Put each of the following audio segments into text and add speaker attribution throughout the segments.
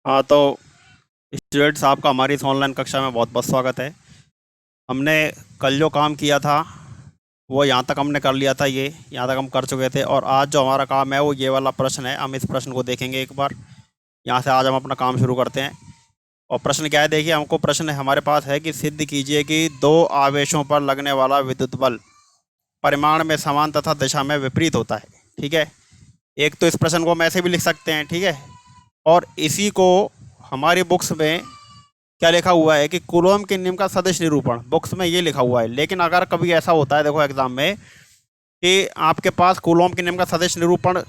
Speaker 1: हाँ तो स्टूडेंट्स, आपका हमारी इस ऑनलाइन कक्षा में बहुत बहुत स्वागत है। हमने कल जो काम किया था वो यहाँ तक हमने कर लिया था। ये यहाँ तक हम कर चुके थे और आज जो हमारा काम है वो ये वाला प्रश्न है। हम इस प्रश्न को देखेंगे एक बार। यहाँ से आज हम अपना काम शुरू करते हैं। और प्रश्न क्या है, देखिए, हमको प्रश्न हमारे पास है कि सिद्ध कीजिए कि दो आवेशों पर लगने वाला विद्युत बल परिमाण में समान तथा दिशा में विपरीत होता है। ठीक है। एक तो इस प्रश्न को हम ऐसे भी लिख सकते हैं। ठीक है। और इसी को हमारी बुक्स में क्या लिखा हुआ है कि कूलॉम के नियम का सदिश निरूपण, बुक्स में ये लिखा हुआ है। लेकिन अगर कभी ऐसा होता है, देखो एग्जाम में, कि आपके पास कूलॉम के नियम का सदिश निरूपण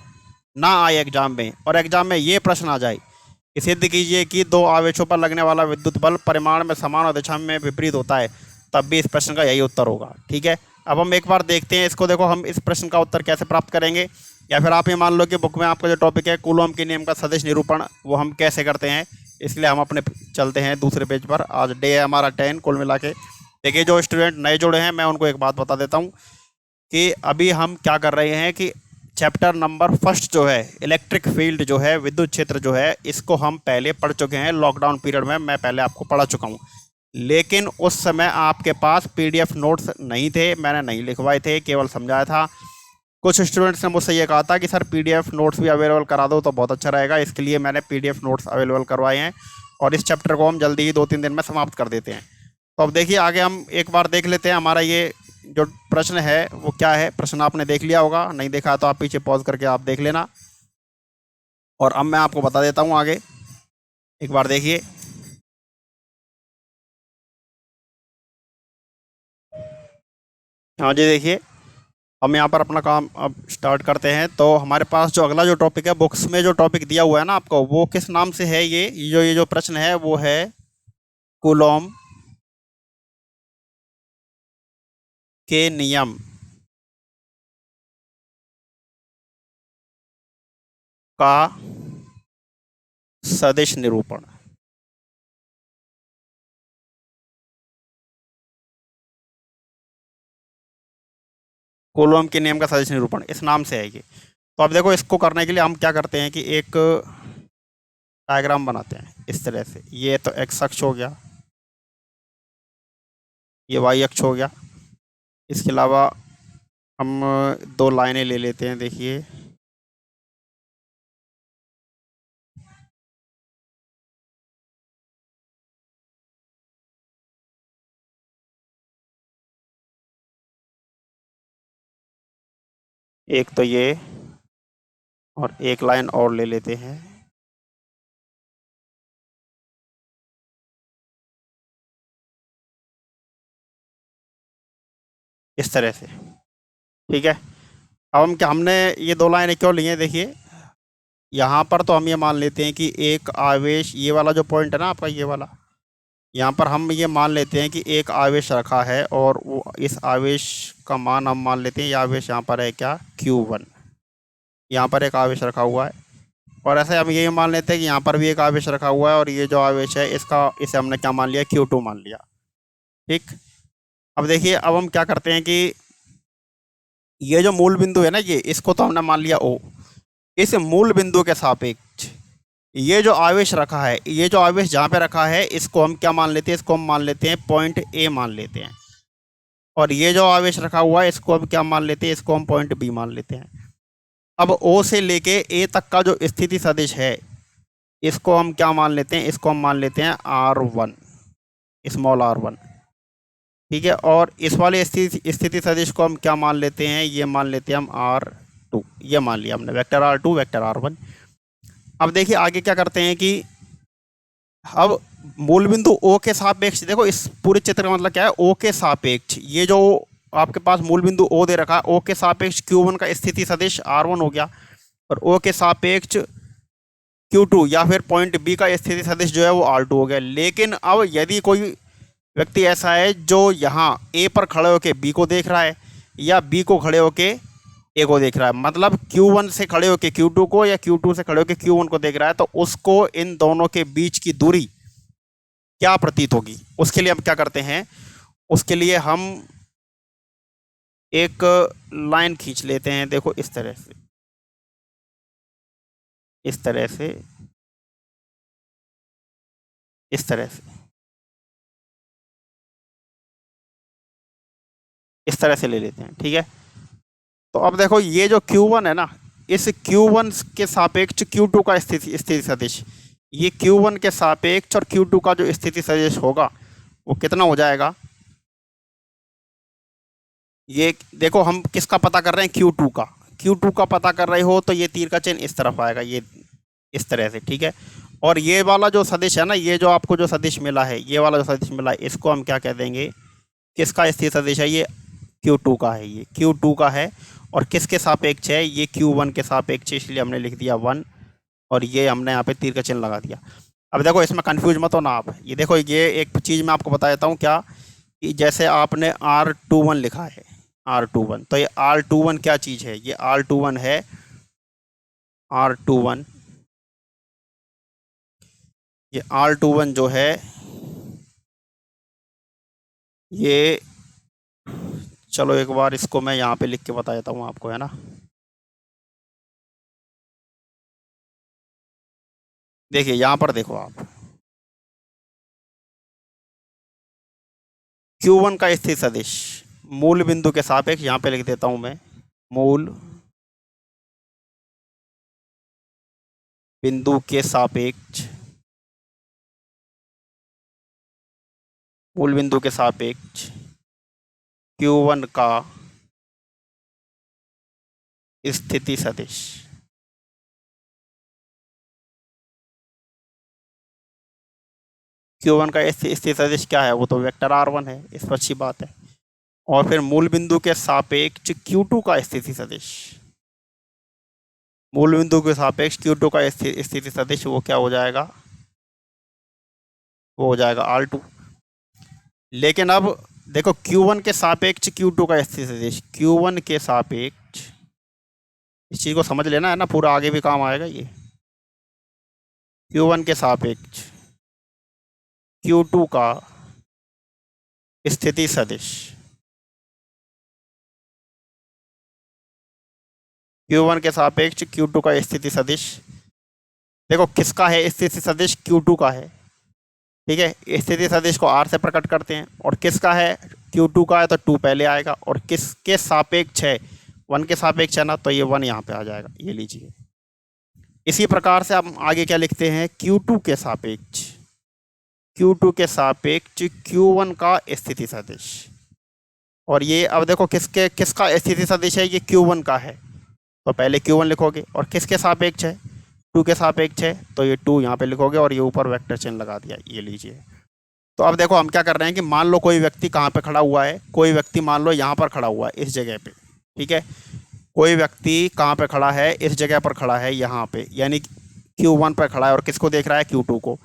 Speaker 1: ना आए एग्जाम में, और एग्जाम में ये प्रश्न आ जाए कि सिद्ध कीजिए कि दो आवेशों पर लगने वाला विद्युत बल परिमाण में समान और दिशा में विपरीत होता है, तब भी इस प्रश्न का यही उत्तर होगा। ठीक है। अब हम एक बार देखते हैं इसको। देखो, हम इस प्रश्न का उत्तर कैसे प्राप्त करेंगे, या फिर आप ये मान लो कि बुक में आपका जो टॉपिक है कूलॉम के नियम का सदिश निरूपण, वो हम कैसे करते हैं। इसलिए हम अपने चलते हैं दूसरे पेज पर। आज डे है हमारा 10 कुल मिला के। देखिए, जो स्टूडेंट नए जुड़े हैं मैं उनको एक बात बता देता हूँ कि अभी हम क्या कर रहे हैं कि चैप्टर नंबर फर्स्ट जो है इलेक्ट्रिक फील्ड जो है, विद्युत क्षेत्र जो है, इसको हम पहले पढ़ चुके हैं। लॉकडाउन पीरियड में मैं पहले आपको पढ़ा चुका हूँ। लेकिन उस समय आपके पास पीडीएफ नोट्स नहीं थे, मैंने नहीं लिखवाए थे, केवल समझाया था। कुछ स्टूडेंट्स ने मुझसे ये कहा था कि सर पीडीएफ नोट्स भी अवेलेबल करा दो तो बहुत अच्छा रहेगा। इसके लिए मैंने पीडीएफ नोट्स अवेलेबल करवाए हैं और इस चैप्टर को हम जल्दी ही 2-3 दिन में समाप्त कर देते हैं। तो अब देखिए, आगे हम एक बार देख लेते हैं हमारा ये जो प्रश्न है वो क्या है। प्रश्न आपने देख लिया होगा, नहीं देखा तो आप पीछे पॉज करके आप देख लेना। और अब मैं आपको बता देता हूँ आगे, एक बार देखिए। हाँ जी, देखिए, हम यहाँ पर अपना काम अब स्टार्ट करते हैं। तो हमारे पास जो अगला जो टॉपिक है, बुक्स में जो टॉपिक दिया हुआ है ना आपको, वो किस नाम से है, ये जो प्रश्न है वो है कूलॉम के नियम का सदिश निरूपण। कूलॉम के नियम का सदिश निरूपण इस नाम से है ये। तो अब देखो, इसको करने के लिए हम क्या करते हैं कि एक डायग्राम बनाते हैं इस तरह से। ये तो एक्स अक्ष हो गया, ये वाई अक्ष हो गया। इसके अलावा हम दो लाइनें ले लेते हैं। देखिए, एक तो ये, और एक लाइन और ले लेते हैं इस तरह से। ठीक है। अब हम क्या, हमने ये दो लाइनें क्यों ली हैं, देखिए, यहाँ पर तो हम ये मान लेते हैं कि एक आवेश, ये वाला जो पॉइंट है ना आपका, ये वाला, यहाँ पर हम ये मान लेते हैं कि एक आवेश रखा है और वो इस आवेश का मान हम मान लेते हैं, ये आवेश यहाँ पर है क्या, Q1। यहाँ पर एक आवेश रखा हुआ है। और ऐसे हम ये मान लेते हैं कि यहाँ पर भी एक आवेश रखा हुआ है और ये जो आवेश है इसका, इसे हमने क्या मान लिया, Q2 मान लिया। ठीक। अब देखिए, अब हम क्या करते हैं कि ये जो मूल बिंदु है ना, ये, इसको तो हमने मान लिया O। इस मूल बिंदु के सापेक्ष ये जो आवेश रखा है, ये जो आवेश जहाँ पे रखा है, इसको हम क्या मान लेते हैं, इसको हम मान लेते हैं पॉइंट ए मान लेते हैं। और ये जो आवेश रखा हुआ है इसको हम क्या मान लेते हैं, इसको हम पॉइंट बी मान लेते हैं। अब ओ से लेके ए तक का जो स्थिति सदिश है, इसको हम क्या मान लेते हैं, इसको हम मान लेते हैं R1, स्मॉल R1। ठीक है। और इस वाले स्थिति सदिश को हम क्या मान लेते हैं, ये मान लेते हैं हम R2। ये मान लिया हमने, वेक्टर R2 वेक्टर R1। अब देखिए आगे क्या करते हैं कि अब मूल बिंदु ओ के सापेक्ष, देखो इस पूरे चित्र का मतलब क्या है, ओ के सापेक्ष ये जो आपके पास मूल बिंदु ओ दे रखा है, ओ के सापेक्ष Q1 का स्थिति सदिश R1 हो गया, और ओ के सापेक्ष Q2 या फिर पॉइंट बी का स्थिति सदिश जो है वो R2 हो गया। लेकिन अब यदि कोई व्यक्ति ऐसा है जो यहाँ ए पर खड़े होकर बी को देख रहा है, या बी को खड़े होकर ए को देख रहा है, मतलब Q1 से खड़े होकर Q2 को या Q2 से खड़े होकर Q1 को देख रहा है, तो उसको इन दोनों के बीच की दूरी क्या प्रतीत होगी, उसके लिए हम क्या करते हैं, उसके लिए हम एक लाइन खींच लेते हैं। देखो इस तरह से, इस तरह से इस तरह से, इस तरह से ले लेते हैं, ठीक है। तो अब देखो ये जो Q1 है ना, इस Q1 के सापेक्ष Q2 का स्थिति स्थिति सदिश, ये Q1 के सापेक्ष और Q2 का जो स्थिति सदिश होगा वो कितना हो जाएगा। ये देखो हम किसका पता कर रहे हैं, Q2 का। Q2 का पता कर रहे हो तो ये तीर का चिन्ह इस तरफ आएगा, ये इस तरह से, ठीक है। और ये वाला जो सदिश है ना, ये जो आपको जो सदिश मिला है, ये वाला जो सदिश मिला है, इसको हम क्या कह देंगे, किसका स्थिर सदिश है, ये Q2 का है, ये Q2 का है। और किसके सापेक्ष है, ये Q1 के सापेक्ष है, इसलिए हमने लिख दिया 1, और ये हमने यहाँ पे तीर का चिन्ह लगा दिया। अब देखो इसमें कंफ्यूज मत हो ना आप, ये देखो ये एक चीज़ मैं आपको बता देता हूँ क्या, कि जैसे आपने R21 लिखा है, R21, तो ये R21 क्या चीज़ है, ये R21 है, R21, ये R21 जो है ये, चलो एक बार इसको मैं यहाँ पे लिख के बता देता हूँ आपको, है ना। देखिए यहाँ पर देखो आप, Q1 का स्थिर सदिश मूल बिंदु के सापेक्ष, यहाँ पे लिख देता हूँ मैं, मूल बिंदु के सापेक्ष, मूल बिंदु के सापेक्ष Q1 का स्थिति सदिश, Q1 का स्थिति सदिश क्या है, वो तो वेक्टर R1 है, इस पर अच्छी बात है। और फिर मूल बिंदु के सापेक्ष Q2 का स्थिति सदिश, मूल बिंदु के सापेक्ष Q2 का स्थिति सदिश वो क्या हो जाएगा, वो हो जाएगा R2। लेकिन अब देखो Q1 के सापेक्ष Q2 का स्थिति सदिश, Q1 के सापेक्ष, इस चीज़ को समझ लेना है ना, पूरा आगे भी काम आएगा ये। Q1 के सापेक्ष Q2 का स्थिति सदिश, Q1 के सापेक्ष Q2 का स्थिति सदिश, देखो किसका है स्थिति सदिश, Q2 का है, ठीक है। स्थिति सदिश को R से प्रकट करते हैं, और किसका है, Q2 का है तो 2 पहले आएगा, और किसके सापेक्ष है, 1 के सापेक्ष है ना, तो ये 1 यहाँ पे आ जाएगा, ये लीजिए। इसी प्रकार से हम आगे क्या लिखते हैं, Q2 के सापेक्ष, Q2 के सापेक्ष Q1 का स्थिति सदिश, और ये अब देखो किसका स्थिति सदिश है, ये Q1 का है, तो पहले Q1 लिखोगे, और किसके सापेक्ष है, 2 के सापेक्ष है, तो ये 2 यहाँ पे लिखोगे, और ये ऊपर वेक्टर चिन्ह लगा दिया, ये लीजिए। तो अब देखो हम क्या कर रहे हैं कि मान लो कोई व्यक्ति कहाँ पे खड़ा हुआ है, कोई व्यक्ति मान लो यहाँ पर खड़ा हुआ है, इस जगह पे, ठीक है। कोई व्यक्ति कहाँ पे खड़ा है, इस जगह पर खड़ा है, यहाँ पे, यानी Q1 पर खड़ा है, और किसको देख रहा है, Q2 को।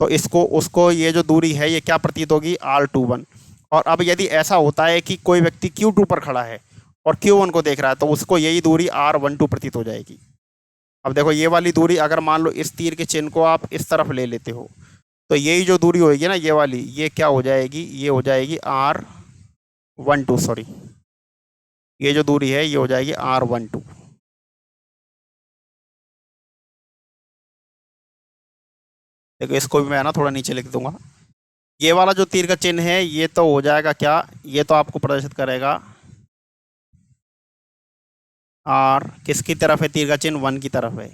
Speaker 1: तो इसको उसको ये जो दूरी है ये क्या प्रतीत होगी, R21। और अब यदि ऐसा होता है कि कोई व्यक्ति Q2 पर खड़ा है और Q1 को देख रहा है, तो उसको यही दूरी R12 प्रतीत हो जाएगी। अब देखो ये वाली दूरी अगर मान लो इस तीर के चिन्ह को आप इस तरफ ले लेते हो, तो यही जो दूरी होगी ना, ये वाली, ये क्या हो जाएगी, ये हो जाएगी R12, सॉरी, ये जो दूरी है ये हो जाएगी R12। देखो इसको भी मैं ना थोड़ा नीचे लिख दूंगा, ये वाला जो तीर का चिन्ह है ये तो हो जाएगा क्या, ये तो आपको प्रदर्शित करेगा R, किसकी तरफ है तीर का चिन्ह, 1 की तरफ है,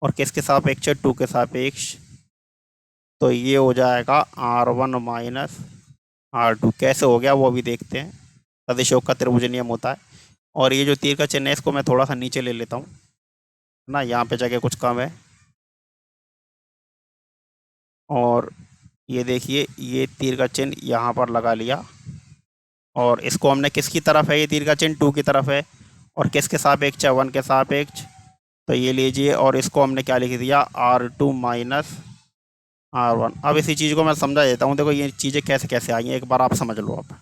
Speaker 1: और किसके सापेक्ष है, 2 के सापेक्ष, तो ये हो जाएगा R1 माइनस R2। कैसे हो गया वो अभी देखते हैं, सदिशों का त्रिभुज नियम होता है। और ये जो तीर का चिन्ह है इसको मैं थोड़ा सा नीचे ले लेता हूँ ना, यहाँ पे जगह कुछ कम है। और ये देखिए ये तीर का चिन्ह यहाँ पर लगा लिया, और इसको हमने किसकी तरफ है, ये तीर का चिन्ह 2 की तरफ है, और किसके सापेक्ष है, 1 के सापेक्ष, तो ये लीजिए। और इसको हमने क्या लिख दिया, R2 माइनस R1। अब इसी चीज़ को मैं समझा देता हूँ, देखो ये चीज़ें कैसे कैसे आई हैं, एक बार आप समझ लो। अब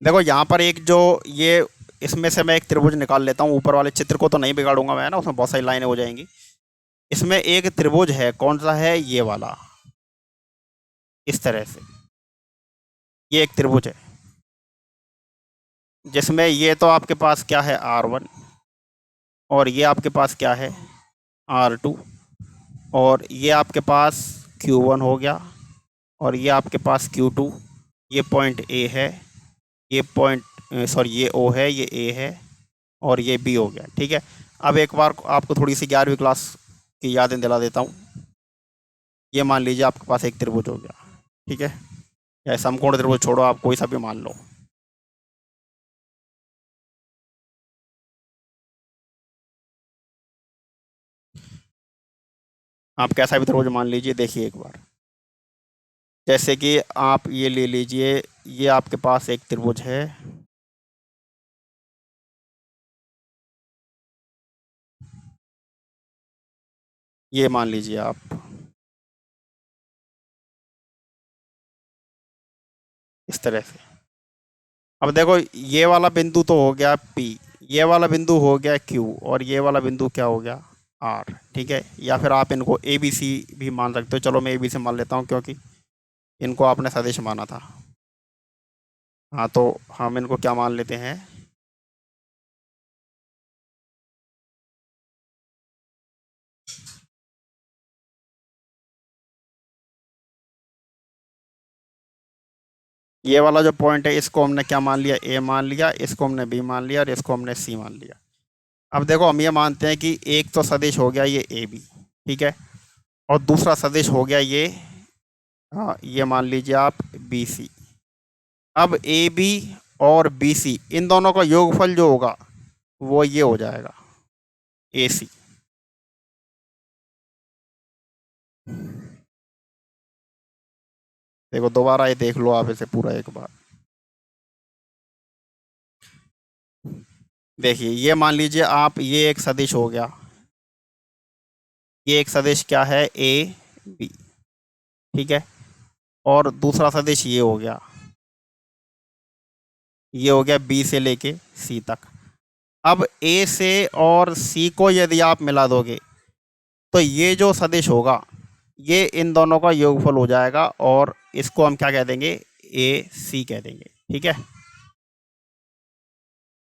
Speaker 1: देखो यहाँ पर एक जो ये, इसमें से मैं एक त्रिभुज निकाल लेता हूँ, ऊपर वाले चित्र को तो नहीं बिगाड़ूंगा मैं ना, उसमें बहुत सारी लाइनें हो जाएंगी। इसमें एक त्रिभुज है, कौन सा है, ये वाला, इस तरह से ये एक त्रिभुज है, जिसमें ये तो आपके पास क्या है, R1, और ये आपके पास क्या है, R2, और ये आपके पास Q1 हो गया और ये आपके पास Q2, ये पॉइंट A है, ये पॉइंट सॉरी ये O है, ये A है और ये B हो गया। ठीक है, अब एक बार आपको थोड़ी सी 11वीं क्लास की यादें दिला देता हूँ। ये मान लीजिए आपके पास एक त्रिभुज हो गया, ठीक है, या समकोण त्रिभुज छोड़ो, आप कोई सा भी मान लो। आप कैसा भी त्रिभुज मान लीजिए, देखिए एक बार, जैसे कि आप ये ले लीजिए, ये आपके पास एक त्रिभुज है, ये मान लीजिए आप, इस तरह से। अब देखो, ये वाला बिंदु तो हो गया P, ये वाला बिंदु हो गया Q और ये वाला बिंदु क्या हो गया R। ठीक है, या फिर आप इनको ABC भी मान सकते हो। चलो मैं ABC मान लेता हूँ क्योंकि इनको आपने सदिश माना था। हाँ, तो हम इनको क्या मान लेते हैं, ये वाला जो पॉइंट है इसको हमने क्या मान लिया, A मान लिया, इसको हमने B मान लिया और इसको हमने C मान लिया। अब देखो, हम ये मानते हैं कि एक तो सदिश हो गया ये AB, ठीक है, और दूसरा सदिश हो गया ये, हाँ, ये मान लीजिए आप BC। अब AB और BC इन दोनों का योगफल जो होगा वो ये हो जाएगा AC। देखो दोबारा ये देख लो आप इसे पूरा एक बार, देखिए ये मान लीजिए आप, ये एक सदिश हो गया, ये एक सदिश क्या है AB, ठीक है, और दूसरा सदिश ये हो गया, ये हो गया B से लेके C तक। अब A से और C को यदि आप मिला दोगे तो ये जो सदिश होगा ये इन दोनों का योगफल हो जाएगा और इसको हम क्या कह देंगे, AC कह देंगे। ठीक है,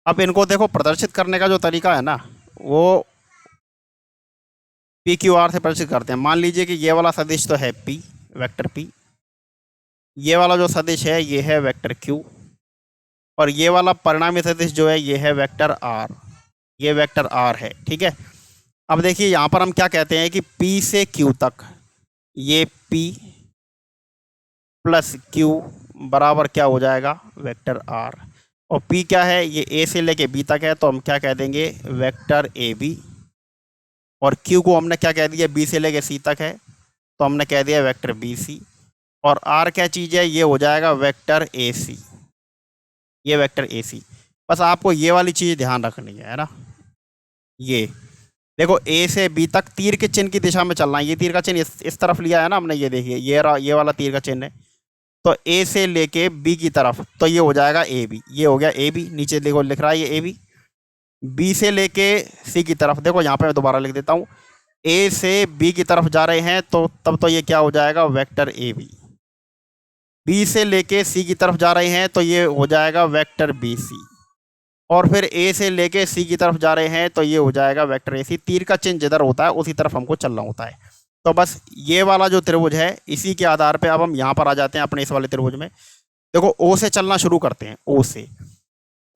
Speaker 1: अब इनको देखो, प्रदर्शित करने का जो तरीका है ना, वो PQR से प्रदर्शित करते हैं। मान लीजिए कि ये वाला सदिश तो है P, वेक्टर P, ये वाला जो सदिश है ये है वेक्टर Q, और ये वाला परिणामी सदिश जो है ये है वेक्टर R, ये वेक्टर R है। ठीक है, अब देखिए यहाँ पर हम क्या कहते हैं कि P से Q तक ये P प्लस Q बराबर क्या हो जाएगा, वेक्टर R, और P क्या है, ये A से लेके B तक है, तो हम क्या कह देंगे, वेक्टर AB, और Q को हमने क्या कह दिया, B से लेके C तक है, तो हमने कह दिया वेक्टर BC, और R क्या चीज़ है, ये हो जाएगा वेक्टर AC, ये वेक्टर AC। बस आपको ये वाली चीज़ ध्यान रखनी है ना, ये देखो A से B तक तीर के चिन्ह की दिशा में चलना है। ये तीर का चिन्ह इस तरफ लिया है ना हमने, ये देखिए ये वाला तीर का चिन्ह है, तो A से लेके B की तरफ, तो ये हो जाएगा AB, ये हो गया AB, नीचे देखो लिख रहा है ये AB। B से लेके C की तरफ, देखो यहाँ पे मैं दोबारा लिख देता हूँ, A से B की तरफ जा रहे हैं तो तब तो ये क्या हो जाएगा, वेक्टर AB। B से लेके C की तरफ जा रहे हैं तो ये हो जाएगा वेक्टर BC, और फिर A से लेके C की तरफ जा रहे हैं तो ये हो जाएगा वेक्टर AC। तीर का चिन्ह जिधर होता है उसी तरफ हमको चलना होता है। तो बस ये वाला जो त्रिभुज है इसी के आधार पे अब हम यहाँ पर आ जाते हैं अपने इस वाले त्रिभुज में। देखो O से चलना शुरू करते हैं,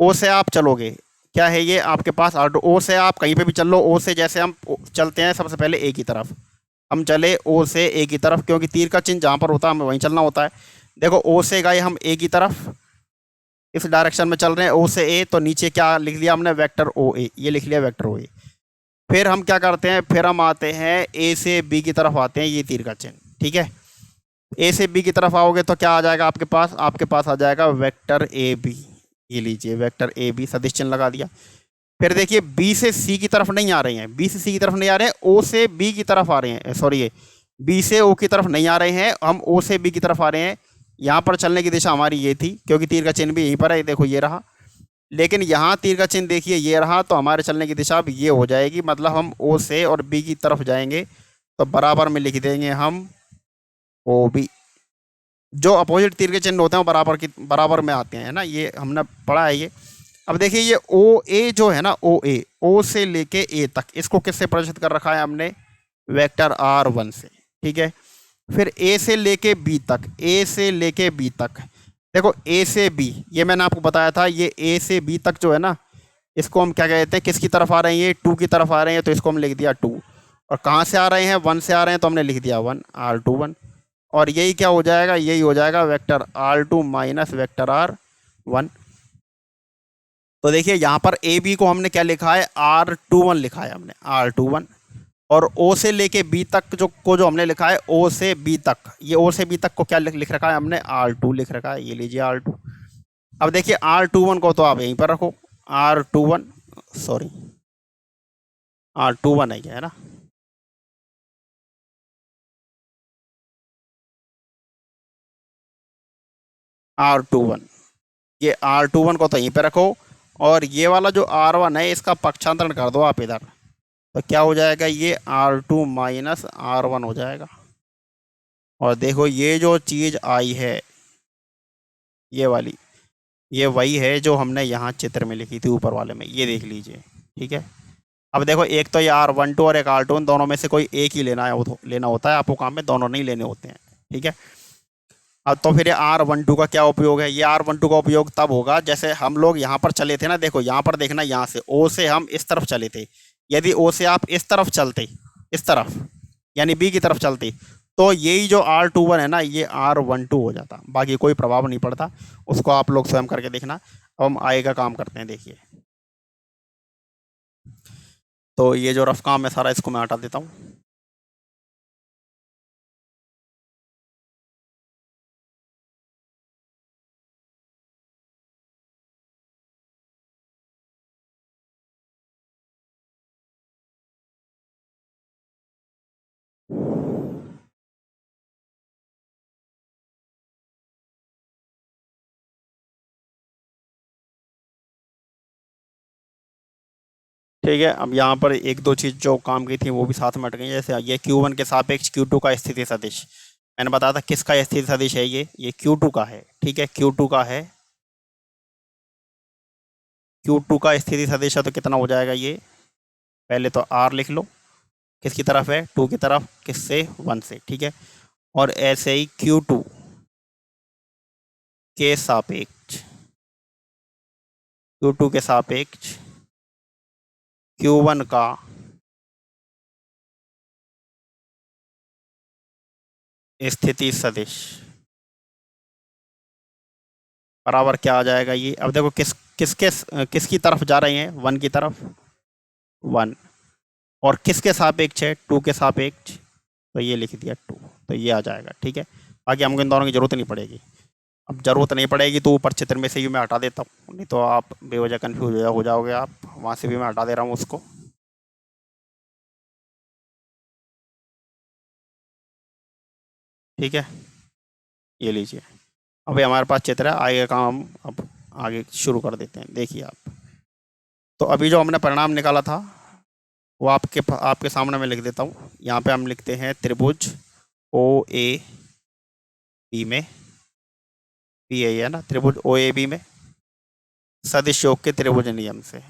Speaker 1: O से आप चलोगे, क्या है ये आपके पास O से आप कहीं पे भी चल लो। O से जैसे हम चलते हैं सबसे पहले A की तरफ, हम चले O से A की तरफ, क्योंकि तीर का चिन्ह जहाँ पर होता है हमें वहीं चलना होता है। देखो O से गए हम A की तरफ, इस डायरेक्शन में चल रहे हैं O से A, तो नीचे क्या लिख लिया हमने, वेक्टर OA, ये लिख लिया वेक्टर OA। फिर हम क्या करते हैं, फिर हम आते हैं A से B की तरफ आते हैं, ये तीर का चिन्ह, ठीक है। A से B की तरफ आओगे तो क्या आ जाएगा आपके पास आ जाएगा वेक्टर AB, ये लीजिए वेक्टर AB, सदिश चिन्ह लगा दिया। फिर देखिए B से C की तरफ नहीं आ रहे हैं, B से C की तरफ नहीं आ रहे हैं, O से B की तरफ आ रहे हैं, सॉरी ये B से O की तरफ नहीं आ रहे हैं, हम O से B की तरफ आ रहे हैं। यहाँ पर चलने की दिशा हमारी ये थी क्योंकि तीर का चिन्ह भी यहीं पर है, देखो ये रहा। लेकिन यहाँ तीर का चिन्ह देखिए ये रहा, तो हमारे चलने की दिशा अब ये हो जाएगी, मतलब हम O से और B की तरफ जाएंगे तो बराबर में लिख देंगे हम OB। जो अपोजिट तीर के चिन्ह होते हैं वो बराबर में आते हैं ना, ये हमने पढ़ा है ये। अब देखिए ये OA जो है ना, O से लेके A तक, इसको किससे प्रदर्शित कर रखा है हमने, वेक्टर R1 से, ठीक है। फिर ए से लेके बी तक, ए से लेके बी तक, देखो ए से बी, ये मैंने आपको बताया था, ये ए से बी तक जो है ना, इसको हम क्या कहते हैं, किसकी तरफ आ रहे हैं, ये टू की तरफ आ रहे हैं, तो इसको हम लिख दिया टू। और कहाँ से आ रहे हैं, वन से आ रहे हैं, तो हमने लिख दिया वन, आर टू वन। और यही क्या हो जाएगा, यही हो जाएगा vector r two minus vector r one. तो देखिए यहाँ पर ए बी को हमने क्या लिखा है, आर टू वन लिखा है हमने, आर टू वन। और ओ से लेके बी तक जो हमने लिखा है, ओ से बी तक, ये ओ से बी तक को क्या लिख रखा है हमने, आर टू लिख रखा है, ये लीजिए आर टू। अब देखिए आर टू वन को तो आप यहीं पर रखो, r two one, sorry r two one है ना, आर टू वन, ये आर टू वन को तो यहीं पे रखो। और ये वाला जो आर वन है, इसका पक्षांतरण कर दो आप इधर, तो क्या हो जाएगा, ये r two minus r one हो जाएगा। और देखो ये जो चीज़ आई है, ये वाली, ये वही है जो हमने यहाँ चित्र में लिखी थी ऊपर वाले में, ये देख लीजिए। ठीक है, अब देखो एक तो ये आर वन टू और एक आर टू वन, दोनों में से कोई एक ही लेना होता है आपको काम में, दोनों नहीं लेने होते हैं। ठीक है, अब तो फिर ये आर वन टू का क्या उपयोग है, ये आर वन टू का उपयोग तब होगा जैसे हम लोग यहाँ पर चले थे ना, देखो यहाँ पर देखना, यहाँ से ओ से हम इस तरफ चले थे, यदि ओ से आप इस तरफ चलते, इस तरफ यानी बी की तरफ चलते, तो यही जो आर टू वन है ना, ये आर वन टू हो जाता, बाकी कोई प्रभाव नहीं पड़ता। उसको आप लोग स्वयं करके देखना। अब हम आगे का काम करते हैं, देखिए। तो ये जो रफ काम है सारा, इसको मैं हटा देता हूँ। ठीक है, अब यहाँ पर एक दो चीज़ जो काम की थी वो भी साथ में हट गई, जैसे ये Q1 के सापेक्ष Q2 का स्थिति सदिश, मैंने बताया था किसका स्थिति सदिश है, ये Q2 का है। ठीक है, Q2 का है, Q2 का स्थिति सदिश है, तो कितना हो जाएगा ये, पहले तो R लिख लो, किसकी तरफ है, टू की तरफ, किससे, वन से। ठीक है, और ऐसे ही Q2 के सापेक्ष, Q2 के सापेक्ष Q1 का स्थिति सदिश बराबर क्या आ जाएगा ये, अब देखो किसकी तरफ जा रहे हैं, वन की तरफ, वन, और किसके सापेक्ष है, टू के सापेक्ष, तो ये लिख दिया टू, तो ये आ जाएगा। ठीक है, बाकी हमको इन दोनों की जरूरत नहीं पड़ेगी। अब जरूरत नहीं पड़ेगी तो ऊपर चित्र में से ही मैं हटा देता हूँ, नहीं तो आप बेवजह कन्फ्यूज हो जाओगे आप, वहाँ से भी मैं हटा दे रहा हूँ उसको। ठीक है, ये लीजिए, अभी हमारे पास चित्र है, आगे का काम हम अब आगे शुरू कर देते हैं। देखिए आप, तो अभी जो हमने परिणाम निकाला था वो आपके सामने मैं लिख देता हूँ। यहाँ पे हम लिखते हैं त्रिभुज ओ ए बी में, बी है ना, त्रिभुज ओ ए बी में सदिश योग के त्रिभुज नियम से,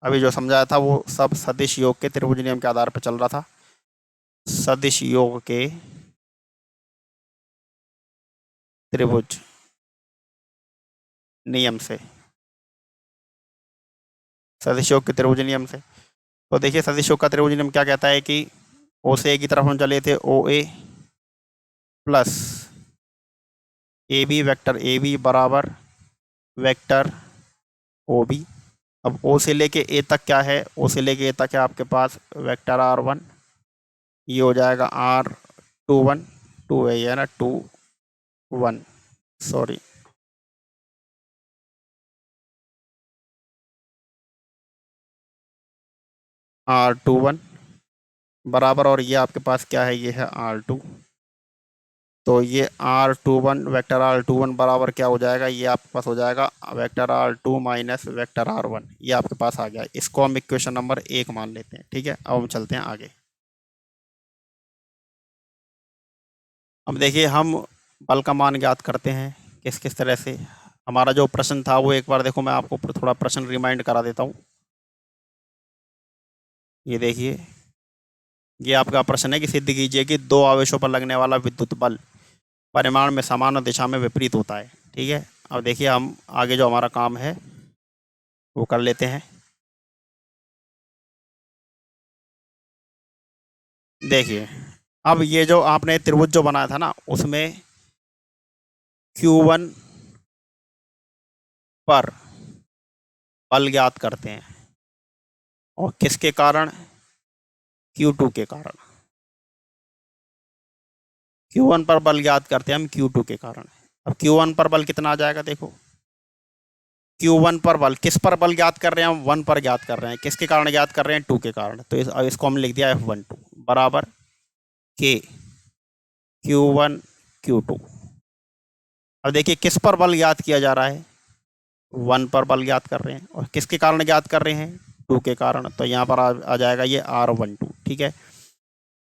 Speaker 1: अभी जो समझाया था वो सब सदिश योग के त्रिभुज नियम के आधार पर चल रहा था, सदिश योग के त्रिभुज नियम से, सदिश योग के त्रिभुज नियम से। तो देखिए सदिश योग का त्रिभुज नियम क्या कहता है कि ओ से ए की तरफ हम चले थे, O A plus A B, vector A B बराबर वेक्टर ओ बी। अब ओ से लेके ए तक क्या है, ओ से लेके ए तक है आपके पास वेक्टर आर वन, ये हो जाएगा आर टू वन, टू है ये ना, two one, sorry, r two one बराबर, और ये आपके पास क्या है, ये है आर टू, तो ये r two one, vector r two one बराबर क्या हो जाएगा, ये आपके पास हो जाएगा vector r two minus vector r one, ये आपके पास आ गया। इसको हम इक्वेशन नंबर 1 मान लेते हैं। ठीक है, अब हम चलते हैं आगे। अब देखिए हम बल का मान ज्ञात करते हैं किस किस तरह से। हमारा जो प्रश्न था वो एक बार देखो, मैं आपको थोड़ा प्रश्न रिमाइंड करा देता हूँ। ये देखिए, ये आपका प्रश्न है कि सिद्ध कीजिए कि दो आवेशों पर लगने वाला विद्युत बल परिमाण में समान और दिशा में विपरीत होता है। ठीक है, अब देखिए हम आगे जो हमारा काम है वो कर लेते हैं। देखिए, अब ये जो आपने त्रिभुज जो बनाया था ना, उसमें Q1 पर बल ज्ञात करते हैं और किसके कारण? Q2 के कारण। Q1 पर बल ज्ञात करते हैं हम Q2 के कारण। अब Q1 पर बल कितना आ जाएगा? देखो, Q1 पर बल, किस पर बल ज्ञात कर रहे हैं हम? 1 पर ज्ञात कर रहे हैं। किसके कारण ज्ञात कर रहे हैं? 2 के कारण। तो इसको हम लिख दिया F12 बराबर K Q1 Q2। अब देखिए किस पर बल ज्ञात किया जा रहा है? 1 पर बल ज्ञात कर रहे हैं और किसके कारण ज्ञात कर रहे हैं? 2 के कारण। तो यहाँ पर आ जाएगा ये R12। ठीक है,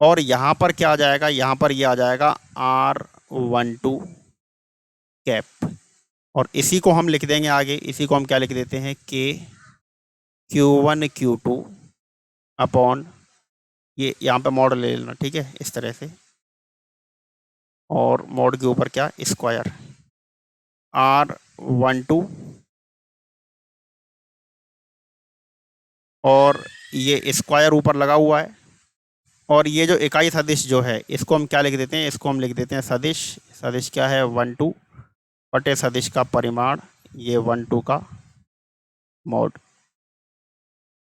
Speaker 1: और यहाँ पर क्या आ जाएगा? यहाँ पर ये आ जाएगा R12 कैप। और इसी को हम लिख देंगे आगे, इसी को हम क्या लिख देते हैं? K Q1 Q2 अपॉन, ये यहाँ पे मॉड ले लेना। ठीक है, इस तरह से, और मॉड के ऊपर क्या? स्क्वायर R12, और ये स्क्वायर ऊपर लगा हुआ है। और ये जो इकाई सदिश जो है, इसको हम क्या लिख देते हैं? इसको हम लिख देते हैं सदिश। सदिश क्या है? 12 बटे सदिश का परिमाण, ये 12 का मॉड,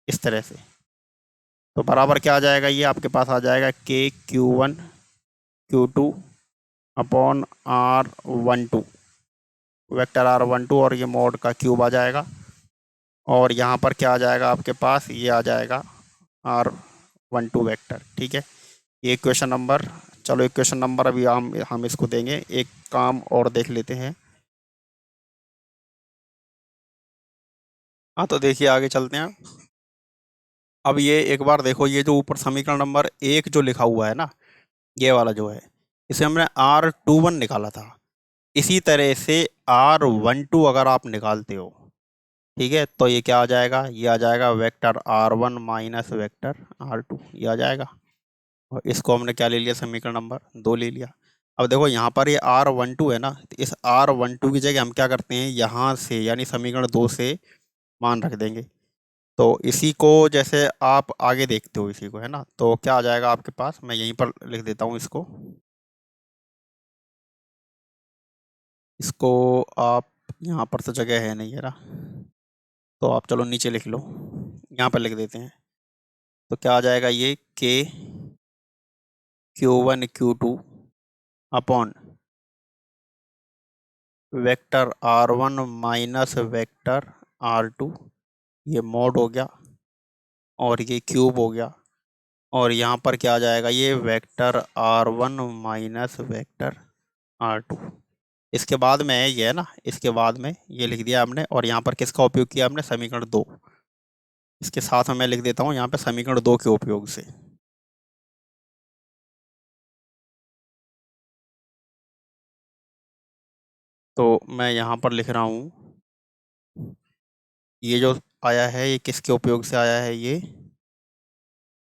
Speaker 1: इस तरह से। तो बराबर क्या आ जाएगा? ये आपके पास आ जाएगा K Q1 Q2 upon R12, vector R12, और ये मॉड का क्यूब आ जाएगा। और यहाँ पर क्या आ जाएगा आपके पास? ये आ जाएगा R12 वेक्टर। ठीक है, ये क्वेश्चन नंबर, चलो एक क्वेश्चन नंबर अभी हम इसको देंगे। एक काम और देख लेते हैं। हाँ, तो देखिए आगे चलते हैं। अब ये एक बार देखो, ये जो ऊपर समीकरण नंबर 1 जो लिखा हुआ है ना, ये वाला जो है, इसे हमने R21 निकाला था। इसी तरह से R12 अगर आप निकालते हो, ठीक है, तो ये क्या आ जाएगा? ये आ जाएगा vector R1 minus vector R2, ये आ जाएगा। और इसको हमने क्या ले लिया? समीकरण नंबर 2 ले लिया। अब देखो यहाँ पर ये R12 है ना, तो इस R12 की जगह हम क्या करते हैं? यहाँ से यानी समीकरण 2 से मान रख देंगे। तो इसी को जैसे आप आगे देखते हो, इसी को, है ना, तो क्या आ जाएगा आपके पास? मैं यहीं पर लिख देता हूँ इसको। इसको आप, यहाँ पर तो जगह है नहीं है ना, तो आप चलो नीचे लिख लो, यहाँ पर लिख देते हैं। तो क्या आ जाएगा? ये K Q1 Q2 upon vector R1 minus vector R2, ये मॉड हो गया और ये क्यूब हो गया। और यहाँ पर क्या आ जाएगा? ये vector R1 minus vector R2। इसके बाद में ये है ना, इसके बाद में ये लिख दिया हमने, और यहाँ पर किसका उपयोग किया हमने? समीकरण 2। इसके साथ में मैं लिख देता हूँ यहाँ पे समीकरण 2 के उपयोग से। तो मैं यहाँ पर लिख रहा हूँ, ये जो आया है ये किसके उपयोग से आया है?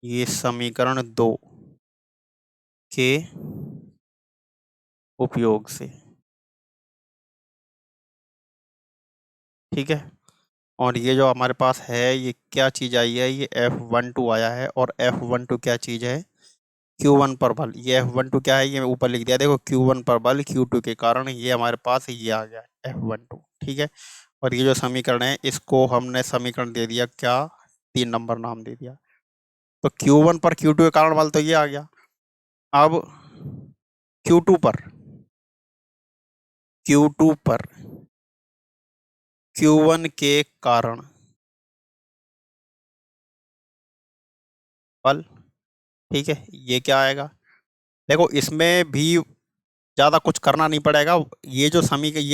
Speaker 1: ये समीकरण 2 के उपयोग से। ठीक है, और ये जो हमारे पास है ये क्या चीज़ आई है? ये F12 आया है। और F12 क्या चीज़ है? Q1 पर बल। ये F12 क्या है? ये ऊपर लिख दिया, देखो, Q1 पर बल Q2 के कारण, ये हमारे पास ये आ गया F12। ठीक है, और ये जो समीकरण है इसको हमने समीकरण दे दिया क्या? 3 नंबर नाम दे दिया। तो Q1 पर Q2 के कारण बल तो ये आ गया। अब Q2 पर, Q2 पर Q1 के कारण बल। ठीक है, ये क्या आएगा? देखो, इसमें भी ज़्यादा कुछ करना नहीं पड़ेगा। ये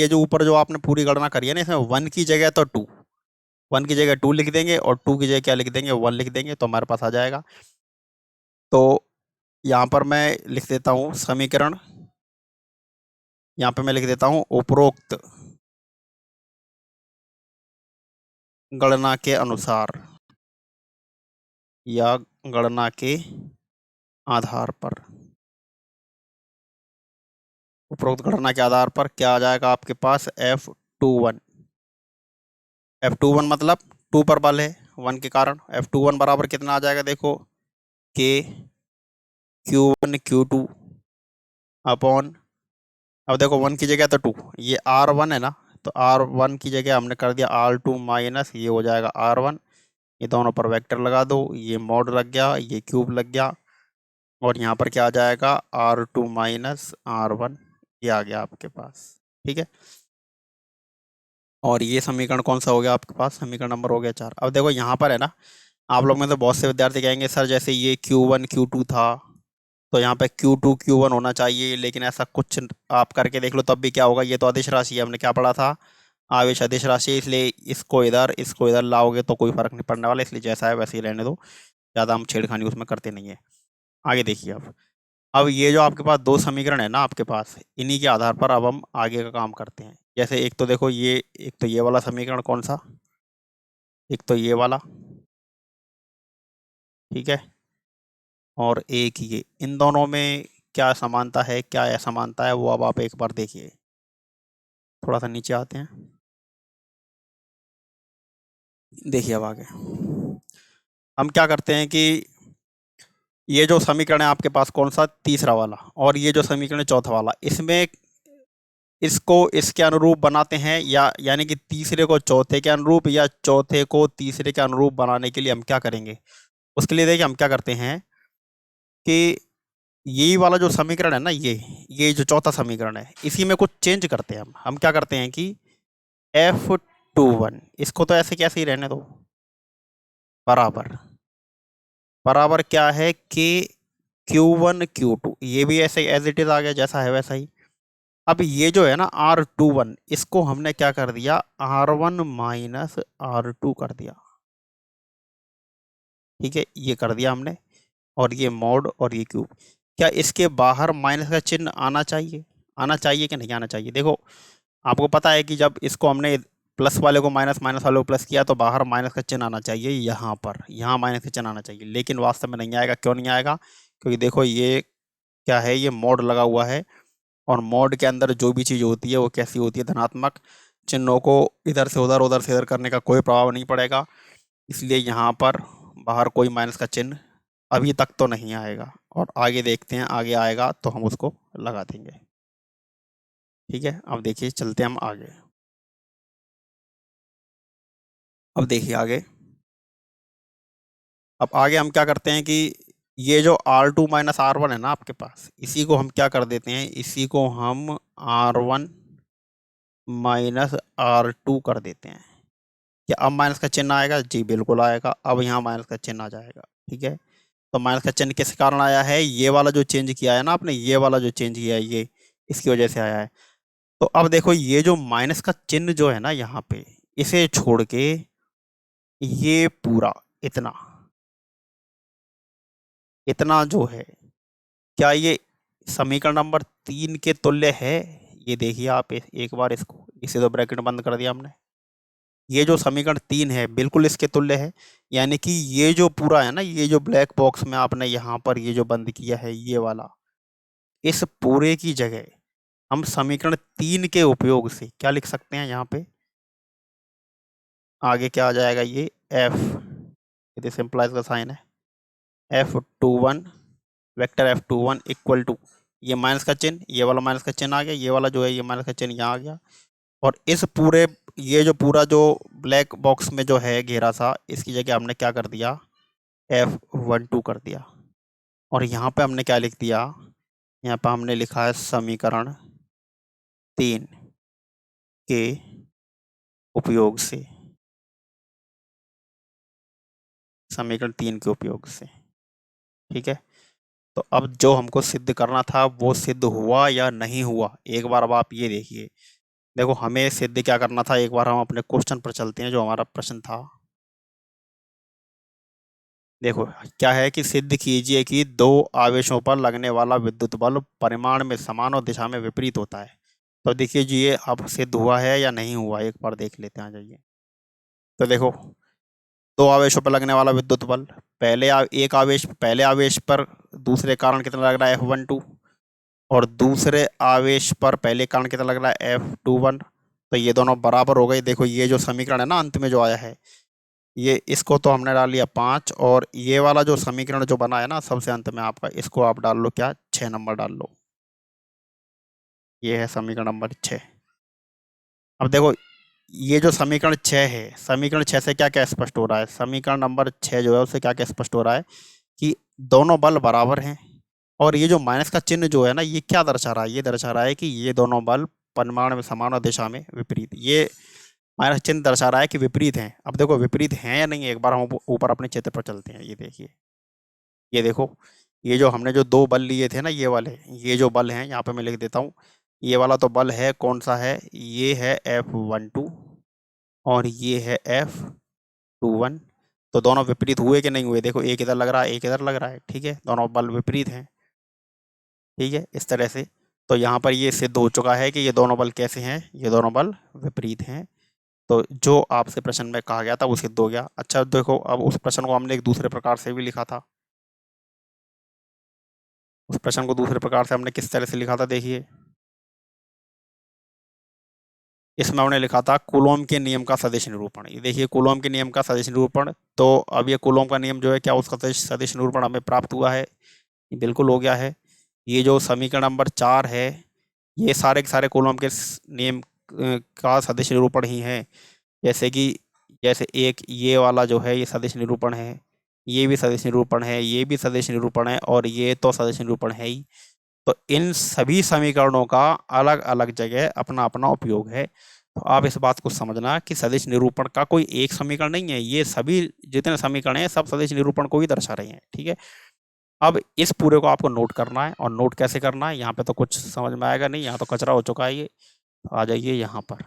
Speaker 1: जो ऊपर जो आपने पूरी गणना करी है ना, इसमें 1 की जगह तो 2, 1 की जगह 2 लिख देंगे, और 2 की जगह क्या लिख देंगे? 1 लिख देंगे, तो हमारे पास आ जाएगा। तो यहाँ पर मैं लिख देता हूँ समीकरण, यहाँ पे मैं लिख देता हूँ उपरोक्त गणना के अनुसार, या गणना के आधार पर, उपरोक्त गणना के आधार पर क्या आ जाएगा आपके पास, F21। F21 मतलब 2 पर बल है 1 के कारण। F21 बराबर कितना आ जाएगा, देखो K Q1 Q2 अपॉन, अब देखो 1 की जगह तो 2, ये R1 है ना, तो R1 की जगह हमने कर दिया R2 माइनस, ये हो जाएगा R1। ये दोनों पर वेक्टर लगा दो, ये मॉड लग गया, ये क्यूब लग गया, और यहाँ पर क्या आ जाएगा, R2 माइनस R1, ये आ गया आपके पास। ठीक है, और ये समीकरण कौन सा हो गया आपके पास, समीकरण नंबर हो गया 4। अब देखो यहाँ पर है ना, आप लोग में तो बहुत से विद्यार्थी कहेंगे सर जैसे ये Q1 Q2 था तो यहाँ पे Q2 Q1 होना चाहिए, लेकिन ऐसा कुछ आप करके देख लो तब भी क्या होगा, ये तो अदिश राशि है, हमने क्या पढ़ा था, आवेश अदिश राशि, इसलिए इसको इधर लाओगे तो कोई फर्क नहीं पड़ने वाला, इसलिए जैसा है वैसे ही रहने दो, ज़्यादा हम छेड़खानी उसमें करते नहीं है। आगे देखिए, अब ये जो आपके पास दो समीकरण है ना आपके पास, इन्हीं के आधार पर अब हम आगे का काम करते हैं। जैसे एक तो देखो ये, एक तो ये वाला समीकरण कौन सा, एक तो ये वाला, ठीक है, और एक ये, इन दोनों में क्या समानता है क्या असमानता है वो अब आप एक बार देखिए। थोड़ा सा नीचे आते हैं, देखिए अब आगे हम क्या करते हैं कि ये जो समीकरण है आपके पास कौन सा, तीसरा वाला, और ये जो समीकरण है चौथा वाला, इसमें इसको इसके अनुरूप बनाते हैं, या यानी कि तीसरे को चौथे के अनुरूप या चौथे को तीसरे के अनुरूप बनाने के लिए हम क्या करेंगे, उसके लिए देखिए हम क्या करते हैं कि यही वाला जो समीकरण है ना, ये जो चौथा समीकरण है, इसी में कुछ चेंज करते हैं हम क्या करते हैं कि F21 इसको तो ऐसे कैसे ही रहने दो, बराबर बराबर क्या है कि Q1 Q2, ये भी ऐसे एज इट इज आ गया, जैसा है वैसा ही। अब ये जो है ना R21, इसको हमने क्या कर दिया, R1 माइनस R2 कर दिया, ठीक है, ये कर दिया हमने, और ये मॉड और ये क्यूब। क्या इसके बाहर माइनस का चिन्ह आना चाहिए, आना चाहिए कि नहीं आना चाहिए, देखो आपको पता है कि जब इसको हमने प्लस वाले को माइनस, माइनस वाले को प्लस किया तो बाहर माइनस का चिन्ह आना चाहिए, यहाँ पर यहाँ माइनस का चिन्ह आना चाहिए, लेकिन वास्तव में नहीं आएगा। क्यों नहीं आएगा, क्योंकि देखो ये क्या है, ये मोड लगा हुआ है, और मोड के अंदर जो भी चीज़ होती है वो कैसी होती है, धनात्मक। चिन्हों को इधर से उधर, उधर से इधर करने का कोई प्रभाव नहीं पड़ेगा, इसलिए यहाँ पर बाहर कोई माइनस का चिन्ह अभी तक तो नहीं आएगा, और आगे देखते हैं, आगे आएगा तो हम उसको लगा देंगे। ठीक है, अब देखिए चलते हैं हम आगे। अब देखिए आगे, अब आगे हम क्या करते हैं कि ये जो R2 माइनस R1 है ना आपके पास, इसी को हम क्या कर देते हैं, इसी को हम R1 माइनस R2 कर देते हैं। क्या अब माइनस का चिन्ह आएगा, जी बिल्कुल आएगा, अब यहाँ माइनस का चिन्ह आ जाएगा। ठीक है, तो माइनस का चिन्ह किस कारण आया है, ये वाला जो चेंज किया है ना आपने, ये वाला जो चेंज किया है ये इसकी वजह से आया है। तो अब देखो ये जो माइनस का चिन्ह जो है ना यहाँ पे, इसे छोड़ के ये पूरा इतना इतना जो है, क्या ये समीकरण नंबर 3 के तुल्य है, ये देखिए आप एक बार इसको, इसे तो ब्रैकेट बंद कर दिया हमने, ये जो समीकरण 3 है बिल्कुल इसके तुल्य है। यानी कि ये जो पूरा है ना, ये जो ब्लैक बॉक्स में आपने यहाँ पर ये जो बंद किया है ये वाला, इस पूरे की जगह हम समीकरण 3 के उपयोग से क्या लिख सकते हैं, यहाँ पे आगे क्या आ जाएगा, ये F, ये सिंपलाइज का साइन है, F21 vector F21 equal to, ये माइनस का चिन्ह, ये वाला माइनस का चिन्ह आ गया, ये वाला जो है ये माइनस का चिन्ह यहाँ आ गया, और इस पूरे, ये जो पूरा जो ब्लैक बॉक्स में जो है घेरा सा, इसकी जगह हमने क्या कर दिया, F12 कर दिया, और यहाँ पे हमने क्या लिख दिया, यहाँ पे हमने लिखा है समीकरण 3 के उपयोग से, समीकरण 3 के उपयोग से। ठीक है, तो अब जो हमको सिद्ध करना था वो सिद्ध हुआ या नहीं हुआ, एक बार अब आप ये देखिए। देखो हमें सिद्ध क्या करना था, एक बार हम अपने क्वेश्चन पर चलते हैं, जो हमारा प्रश्न था। देखो क्या है कि सिद्ध कीजिए कि दो आवेशों पर लगने वाला विद्युत बल परिमाण में समान और दिशा में विपरीत होता है। तो देखिए जी, ये अब सिद्ध हुआ है या नहीं हुआ, एक बार देख लेते हैं, आ जाइए। तो देखो दो आवेशों पर लगने वाला विद्युत बल, पहले आवेश पर दूसरे कारण कितना लग रहा है F12, और दूसरे आवेश पर पहले कारण कितना लग रहा है F21। तो ये दोनों बराबर हो गए। देखो ये जो समीकरण है ना अंत में जो आया है, ये इसको तो हमने डाल लिया 5, और ये वाला जो समीकरण जो बना है ना सबसे अंत में आपका, इसको आप डाल लो क्या, 6 नंबर डाल लो। ये है समीकरण नंबर 6। अब देखो ये जो समीकरण 6 है, समीकरण 6 से क्या क्या स्पष्ट हो रहा है, समीकरण नंबर 6 जो है उससे क्या क्या स्पष्ट हो रहा है कि दोनों बल बराबर हैं। और ये जो माइनस का चिन्ह जो है ना, ये क्या दर्शा रहा है, ये दर्शा रहा है कि ये दोनों बल परिमाण में समान और दिशा में विपरीत। ये माइनस चिन्ह दर्शा रहा है कि विपरीत हैं। अब देखो विपरीत हैं या नहीं, एक बार हम ऊपर अपने चित्र पर चलते हैं। ये देखिए, ये देखो, ये जो हमने जो दो बल लिए थे ना, ये वाले, ये जो बल हैं यहाँ पे मैं लिख देता हूँ। ये वाला तो बल है, कौन सा है, ये है F12 और ये है F21। तो दोनों विपरीत हुए कि नहीं हुए, देखो एक इधर लग रहा है एक इधर लग रहा है, ठीक है, दोनों बल विपरीत हैं, ठीक है, इस तरह से। तो यहाँ पर ये सिद्ध हो चुका है कि ये दोनों बल कैसे हैं, ये दोनों बल विपरीत हैं। तो जो आपसे प्रश्न में कहा गया था वो सिद्ध हो गया। अच्छा देखो, अब उस प्रश्न को हमने एक दूसरे प्रकार से भी लिखा था। उस प्रश्न को दूसरे प्रकार से हमने किस तरह से लिखा था, देखिए इसमें हमने लिखा था कूलोम के नियम का सदिश निरूपण। ये देखिए कूलोम के नियम का सदिश निरूपण। तो अब ये कूलोम का नियम जो है, क्या उसका सदिश निरूपण हमें प्राप्त हुआ है, ये बिल्कुल हो गया है। ये जो समीकरण नंबर 4 है, ये सारे के सारे कूलोम के नियम का सदिश निरूपण ही है। जैसे कि जैसे एक ये वाला जो है ये सदिश निरूपण है, ये भी सदिश निरूपण है, ये भी सदिश निरूपण है, और ये तो सदिश निरूपण है ही। तो इन सभी समीकरणों का अलग अलग जगह अपना अपना उपयोग है। तो आप इस बात को समझना कि सदिश निरूपण का कोई एक समीकरण नहीं है, ये सभी जितने समीकरण हैं सब सदिश निरूपण को ही दर्शा रहे हैं, ठीक है। अब इस पूरे को आपको नोट करना है, और नोट कैसे करना है, यहाँ पे तो कुछ समझ में आएगा नहीं, यहाँ तो कचरा हो चुका है ये। तो आ जाइए यहाँ पर,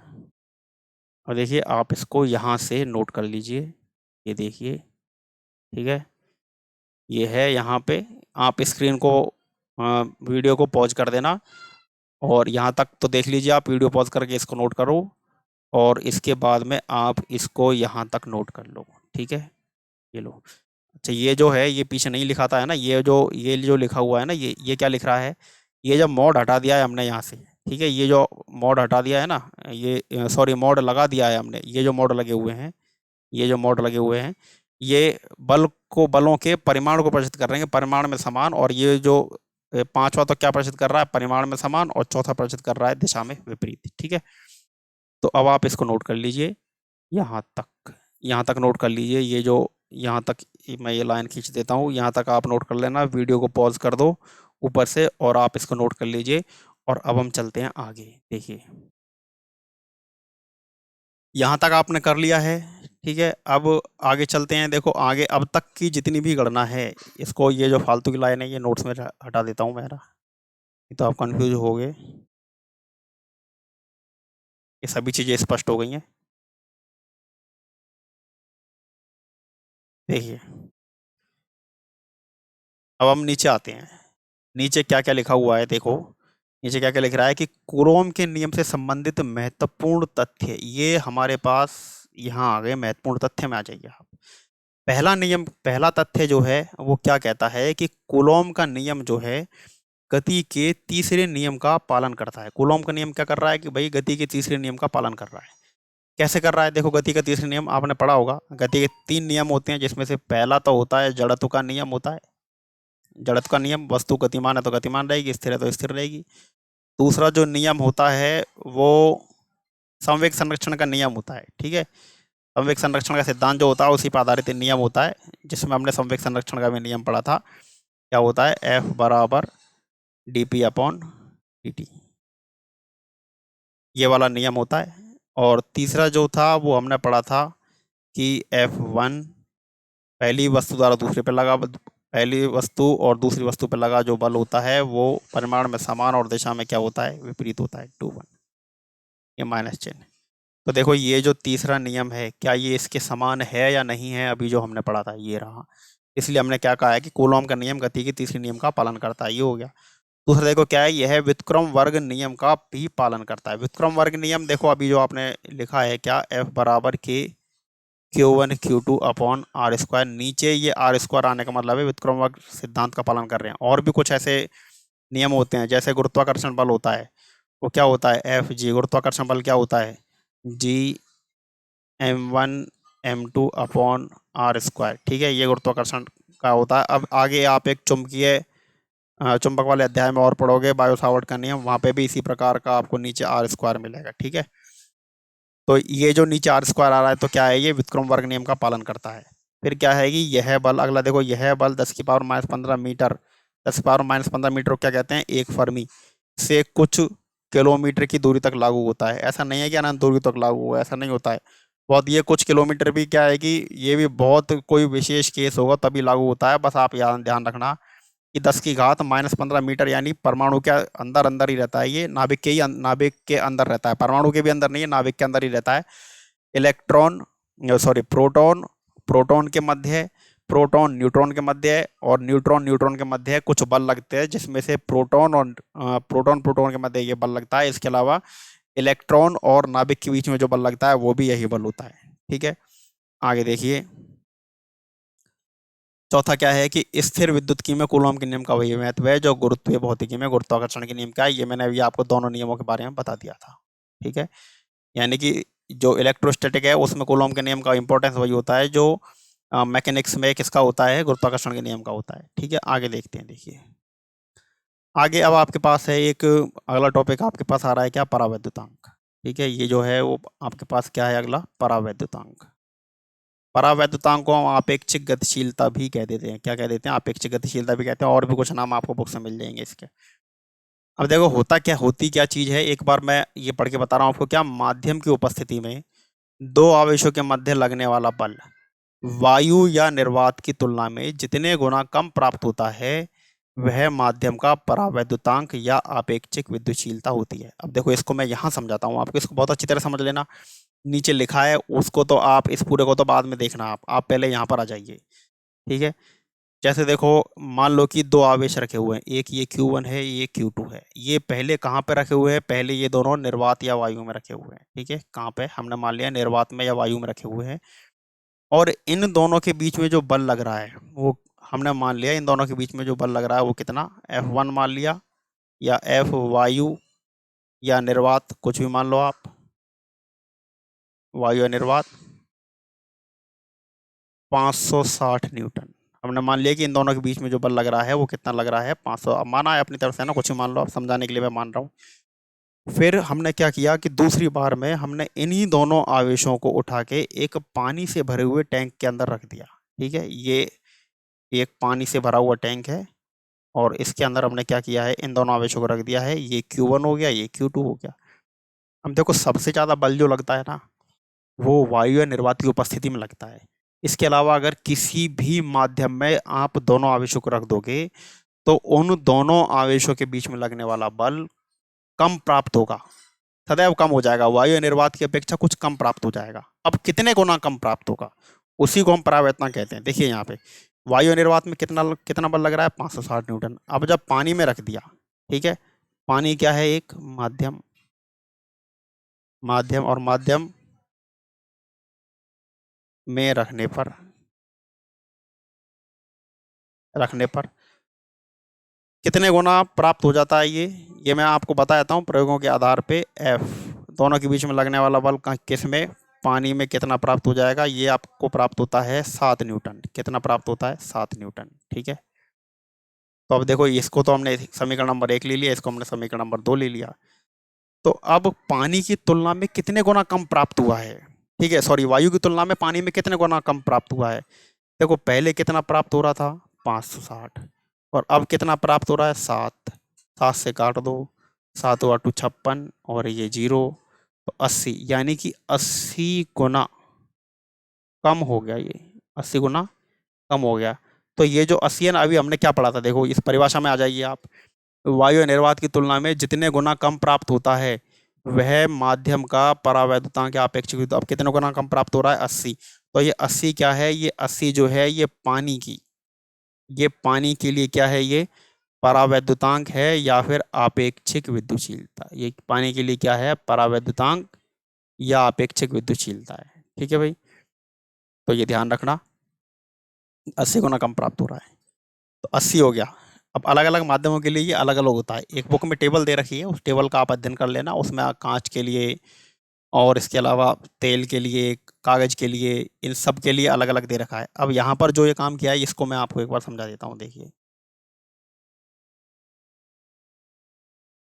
Speaker 1: और देखिए आप इसको यहाँ से नोट कर लीजिए। ये देखिए, ठीक है, ये है यहाँ पे। आप स्क्रीन को वीडियो को पॉज कर देना, और यहाँ तक तो देख लीजिए, आप वीडियो पॉज करके इसको नोट करो, और इसके बाद में आप इसको यहाँ तक नोट कर लो, ठीक है। ये लो। अच्छा ये जो है ये पीछे नहीं लिखा था है ना, ये जो लिखा हुआ है ना, ये क्या लिख रहा है, ये जब मोड हटा दिया है हमने यहाँ से, ठीक है, ये जो मोड हटा दिया है ना, ये सॉरी मोड लगा दिया है हमने, ये जो मोड लगे हुए हैं, ये जो मोड लगे हुए हैं, ये बलों के परिमाण को प्रदर्शित कर रहे हैं, परिमाण में समान। और ये जो पांचवा तो क्या प्रदर्शित कर रहा है, परिमाण में समान, और चौथा प्रदर्शित कर रहा है दिशा में विपरीत, ठीक है। तो अब आप इसको नोट कर लीजिए, यहाँ तक नोट कर लीजिए। ये जो यहाँ तक मैं ये लाइन खींच देता हूँ, यहाँ तक आप नोट कर लेना, वीडियो को पॉज कर दो ऊपर से, और आप इसको नोट कर लीजिए। और अब हम चलते हैं आगे। देखिए यहाँ तक आपने कर लिया है, ठीक है। अब आगे चलते हैं। देखो आगे अब तक की जितनी भी गणना है, इसको ये जो फालतू की लाइन है ये नोट्स में हटा देता हूँ मेरा, तो आप कंफ्यूज हो गए। ये सभी चीज़ें स्पष्ट हो गई हैं। देखिए अब हम नीचे आते हैं। नीचे क्या क्या लिखा हुआ है, देखो नीचे क्या क्या लिख रहा है कि कूलोम के नियम से संबंधित महत्वपूर्ण तथ्य, ये हमारे पास यहाँ आ गए। महत्वपूर्ण तथ्य में आ जाइए आप। पहला तथ्य जो है वो क्या कहता है कि कूलोम का नियम जो है गति के तीसरे नियम का पालन करता है। कूलोम का नियम क्या कर रहा है कि भाई गति के तीसरे नियम का पालन कर रहा है। कैसे कर रहा है, देखो गति का तीसरा नियम आपने पढ़ा होगा। गति के 3 नियम होते हैं, जिसमें से पहला तो होता है जड़त्व का नियम होता है। जड़त्व का नियम, वस्तु गतिमान है तो गतिमान रहेगी, स्थिर है तो स्थिर रहेगी। दूसरा जो नियम होता है वो संवेग संरक्षण का नियम होता है, ठीक है। संवेग संरक्षण का सिद्धांत जो होता है उसी पर आधारित नियम होता है, जिसमें हमने संवेग संरक्षण का भी नियम पढ़ा था। क्या होता है, F बराबर dp/dt, ये वाला नियम होता है। और तीसरा जो था वो हमने पढ़ा था कि F1 पहली वस्तु द्वारा दूसरे पर लगा, पहली वस्तु और दूसरी वस्तु पर लगा जो बल होता है वो परिमाण में समान और दिशा में क्या होता है, विपरीत होता है, 2-1, ये माइनस चिन्ह। तो देखो ये जो तीसरा नियम है, क्या ये इसके समान है या नहीं है, अभी जो हमने पढ़ा था ये रहा। इसलिए हमने क्या कहा है कि कूलॉम का नियम गति के तीसरे नियम का पालन करता है, ये हो गया। दूसरा देखो क्या है, यह व्युत्क्रम वर्ग नियम का भी पालन करता है। व्युत्क्रम वर्ग नियम देखो अभी जो आपने लिखा है क्या, F बराबर के Q1 Q2 upon r square. नीचे ये आर स्क्वायर आने का मतलब है व्युत्क्रमक सिद्धांत का पालन कर रहे हैं। और भी कुछ ऐसे नियम होते हैं, जैसे गुरुत्वाकर्षण बल होता है, वो क्या होता है, एफ जी। गुरुत्वाकर्षण बल क्या होता है, जी m1 m2 upon r square. ठीक है, ये गुरुत्वाकर्षण का होता है। अब आगे आप एक चुंबक वाले अध्याय में और पढ़ोगे, बायो सावर्ट का नियम, वहां पे भी इसी प्रकार का आपको नीचे आर स्क्वायर मिलेगा। ठीक है, तो ये जो नीचे आर स्क्वायर आ रहा है, तो क्या है, ये व्युत्क्रम वर्ग नियम का पालन करता है। फिर क्या है कि यह बल, अगला देखो, यह बल 10⁻⁻15 मीटर, 10⁻⁻15 मीटर को क्या कहते हैं, एक फर्मी से कुछ किलोमीटर की दूरी तक लागू होता है। ऐसा नहीं है कि अनंत दूरी तक लागू हुआ, ऐसा नहीं होता है। बहुत, ये कुछ किलोमीटर भी क्या है कि ये भी बहुत कोई विशेष केस होगा तभी लागू होता है। बस आप याद ध्यान रखना कि 10⁻⁻15 मीटर यानी परमाणु के अंदर अंदर ही रहता है, ये नाभिक के अंदर रहता है, परमाणु के भी अंदर नहीं है, नाभिक के अंदर ही रहता है। इलेक्ट्रॉन, सॉरी, प्रोटॉन प्रोटॉन के मध्य है, प्रोटॉन न्यूट्रॉन के मध्य है, और न्यूट्रॉन न्यूट्रॉन के मध्य है। कुछ बल लगते हैं जिसमें से प्रोटॉन प्रोटॉन के मध्य ये बल लगता है। इसके अलावा इलेक्ट्रॉन और नाभिक के बीच में जो बल लगता है वो भी यही बल होता है। ठीक है, आगे देखिए, चौथा क्या है कि स्थिर विद्युत्की में कूलॉम के नियम का वही महत्व है जो गुरुत्वीय भौतिकी में गुरुत्वाकर्षण के नियम का है। ये मैंने अभी आपको दोनों नियमों के बारे में बता दिया था। ठीक है, यानी कि जो इलेक्ट्रोस्टैटिक है उसमें कूलॉम के नियम का इंपॉर्टेंस वही होता है जो मैकेनिक्स में किसका होता है, गुरुत्वाकर्षण के नियम का होता है। ठीक है, आगे देखते हैं। देखिए आगे, अब आपके पास है एक अगला टॉपिक आपके पास आ रहा है, क्या, परावैद्युतांक। ठीक है, ये जो है वो आपके पास क्या है, अगला परावैद्युतांक। परावैद्युतांक को हम आपेक्षिक गतिशीलता भी कह देते हैं। क्या कह देते हैं, आपेक्षिक गतिशीलता भी कहते हैं, और भी कुछ नाम आपको बुक से मिल जाएंगे इसके। अब देखो, होती क्या चीज है, एक बार मैं ये पढ़ के बता रहा हूँ आपको। क्या, माध्यम की उपस्थिति में दो आवेशों के मध्य लगने वाला बल वायु या निर्वात की तुलना में जितने गुना कम प्राप्त होता है, वह माध्यम का परावैद्युतांक या आपेक्षिक विद्युतशीलता होती है। अब देखो, इसको मैं यहाँ समझाता हूँ आपको, इसको बहुत अच्छी तरह समझ लेना। नीचे लिखा है उसको तो आप, इस पूरे को तो बाद में देखना, आप पहले यहाँ पर आ जाइए। ठीक है, जैसे देखो, मान लो कि दो आवेश रखे हुए हैं, एक ये Q1 है, ये Q2 है। ये पहले कहाँ पे रखे हुए हैं, पहले ये दोनों निर्वात या वायु में रखे हुए हैं। ठीक है, कहाँ पे, हमने मान लिया निर्वात में या वायु में रखे हुए हैं। और इन दोनों के बीच में जो बल लग रहा है, वो हमने मान लिया, इन दोनों के बीच में जो बल लग रहा है वो कितना, F1 मान लिया, या F वायु या निर्वात, कुछ भी मान लो आप, वायु या निर्वात, 560 न्यूटन। हमने मान लिया कि इन दोनों के बीच में जो बल लग रहा है वो कितना लग रहा है, 500। अब माना है अपनी तरफ से ना, कुछ भी मान लो आप, समझाने के लिए मैं मान रहा हूँ। फिर हमने क्या किया कि दूसरी बार में हमने इन्हीं दोनों आवेशों को उठा के एक पानी से भरे हुए टैंक के अंदर रख दिया। ठीक है, ये एक पानी से भरा हुआ टैंक है, और इसके अंदर हमने क्या किया है, इन दोनों आवेशों को रख दिया है। ये Q1 हो गया, ये Q2 हो गया। हम देखो, सबसे ज़्यादा बल जो लगता है ना, वो वायु या निर्वात की उपस्थिति में लगता है। इसके अलावा अगर किसी भी माध्यम में आप दोनों आवेशों को रख दोगे, तो उन दोनों आवेशों के बीच में लगने वाला बल कम प्राप्त होगा, सदैव कम हो जाएगा। वायु या निर्वात की अपेक्षा कुछ कम प्राप्त हो जाएगा। अब कितने गुना कम प्राप्त होगा, उसी को हम परावर्तन कहते हैं। देखिए यहाँ पे वायु या निर्वात में कितना कितना बल लग रहा है, 560 न्यूटन। अब जब पानी में रख दिया, ठीक है, पानी क्या है, एक माध्यम, और माध्यम में रखने पर कितने गुना प्राप्त हो जाता है, ये मैं आपको बता देता हूँ प्रयोगों के आधार पे। एफ, दोनों के बीच में लगने वाला बल किस में, पानी में कितना प्राप्त हो जाएगा, ये आपको प्राप्त होता है 7 न्यूटन। कितना प्राप्त होता है, 7 न्यूटन। ठीक है, तो अब देखो, इसको तो हमने समीकरण नंबर 1 ले लिया, इसको हमने समीकरण नंबर 2 ले लिया। तो अब पानी की तुलना में कितने गुना कम प्राप्त हुआ है, ठीक है, सॉरी, वायु की तुलना में पानी में कितने गुना कम प्राप्त हुआ है। देखो, पहले कितना प्राप्त हो रहा था, 560, और अब कितना प्राप्त हो रहा है, 7। 7 से काट दो, 7 और 2 56, और ये 0, तो 80, यानी कि 80 गुना कम हो गया। ये 80 गुना कम हो गया। तो ये जो 80 है ना, अभी हमने क्या पढ़ा था, देखो इस परिभाषा में आ जाइए आप। वायु या निर्वात की तुलना में जितने गुना कम प्राप्त होता है, वह माध्यम का परावैद्युतांक या अपेक्षिक विद्युत। अब कितने गुना कम प्राप्त हो रहा है, 80। तो ये 80 क्या है, ये 80 जो है ये पानी के लिए क्या है, ये परावैद्युतांक है या फिर आपेक्षिक विद्युतशीलता। ये पानी के लिए क्या है, परावैद्युतांक या अपेक्षिक विद्युतशीलता है। ठीक है भाई, तो ये ध्यान रखना, 80 गुना कम प्राप्त हो रहा है। तो 80 हो गया। अब अलग अलग माध्यमों के लिए ये अलग अलग होता है। एक बुक में टेबल दे रखी है, उस टेबल का आप अध्ययन कर लेना। उसमें कांच के लिए और इसके अलावा तेल के लिए, कागज के लिए, इन सब के लिए अलग अलग दे रखा है। अब यहाँ पर जो ये काम किया है इसको मैं आपको एक बार समझा देता हूँ। देखिए,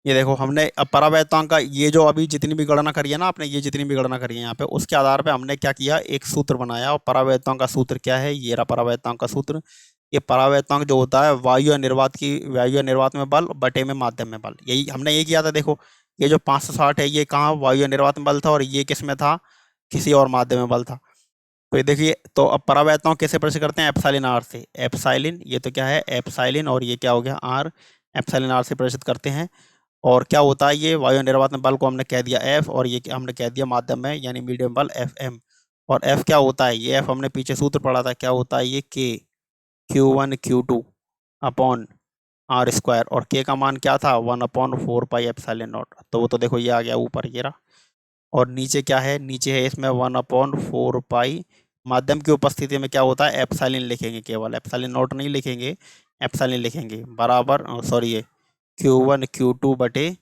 Speaker 1: ये देखो, हमने अब परावैतांक का ये जो अभी जितनी भी गणना करी है ना आपने, ये जितनी भी गणना करी है यहाँ पे, उसके आधार पे हमने क्या किया, एक सूत्र बनाया। और परावैतांक का सूत्र क्या है, ये रहा परावैतांक का सूत्र। ये परावैतांक जो होता है वायु या निर्वात की, वायु या निर्वात में बल बटे में माध्यम में बल, यही हमने ये किया था। देखो, ये जो 560 है ये कहाँ वायु या निर्वात में बल था, और ये किस में था, किसी और माध्यम में बल था। तो ये देखिए, तो अब परावैतांक कैसे प्रदर्शित करते हैं, एप्सिलॉन आर से। एप्सिलॉन, ये तो क्या है एप्सिलॉन, और ये क्या हो गया आर, एप्सिलॉन आर से प्रदर्शित करते हैं। और क्या होता है, ये वायु निर्वात बल को हमने कह दिया एफ, और ये हमने कह दिया माध्यम में यानी मीडियम बल एफ एम। और एफ क्या होता है, ये एफ हमने पीछे सूत्र पढ़ा था, क्या होता है ये के, Q1 Q2 upon r square. और के का मान क्या था, 1/4 पाई एप्सिलॉन नॉट। तो वो तो देखो ये आ गया ऊपर, ये रहा। और नीचे क्या है, नीचे है इसमें 1/4 पाई, माध्यम की उपस्थिति में क्या होता है एप्सिलॉन लिखेंगे, केवल एप्सिलॉन नॉट नहीं लिखेंगे, एप्सिलॉन लिखेंगे, बराबर सॉरी ये Q1 Q2 बटे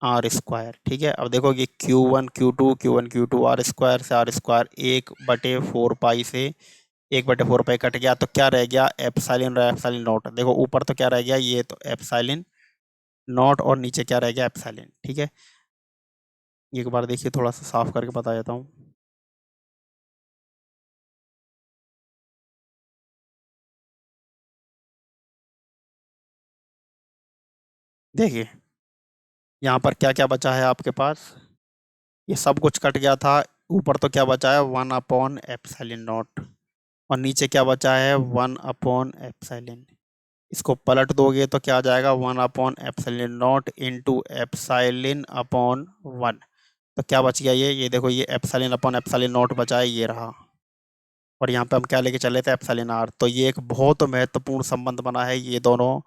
Speaker 1: आर स्क्वायर। ठीक है, अब देखो कि Q1 Q2 आर स्क्वायर से आर स्क्वायर 1/4 पाई से 1/4 पाई कट गया, तो क्या रह गया एप्सिलॉन और एप्सिलॉन नॉट। देखो ऊपर तो क्या रह गया, ये तो एप्सिलॉन नॉट, और नीचे क्या रह गया एप्सिलॉन। ठीक है, एक बार देखिए थोड़ा सा साफ करके बता देता हूँ। देखिए यहाँ पर क्या क्या बचा है आपके पास, ये सब कुछ कट गया था। ऊपर तो क्या बचा है 1/एप्सिलॉन नॉट, और नीचे क्या बचा है 1/एप्सिलॉन। इसको पलट दोगे तो क्या आ जाएगा 1/एप्सिलॉन नॉट इंटू एप्सिलॉन अपॉन 1। तो क्या बच गया ये देखो, ये एप्सिलॉन अपॉन एप्सिलॉन नॉट बचा है, ये रहा। और यहाँ पे हम क्या लेके चले थे एप्सिलॉन आर। तो ये एक बहुत महत्वपूर्ण संबंध बना है, ये दोनों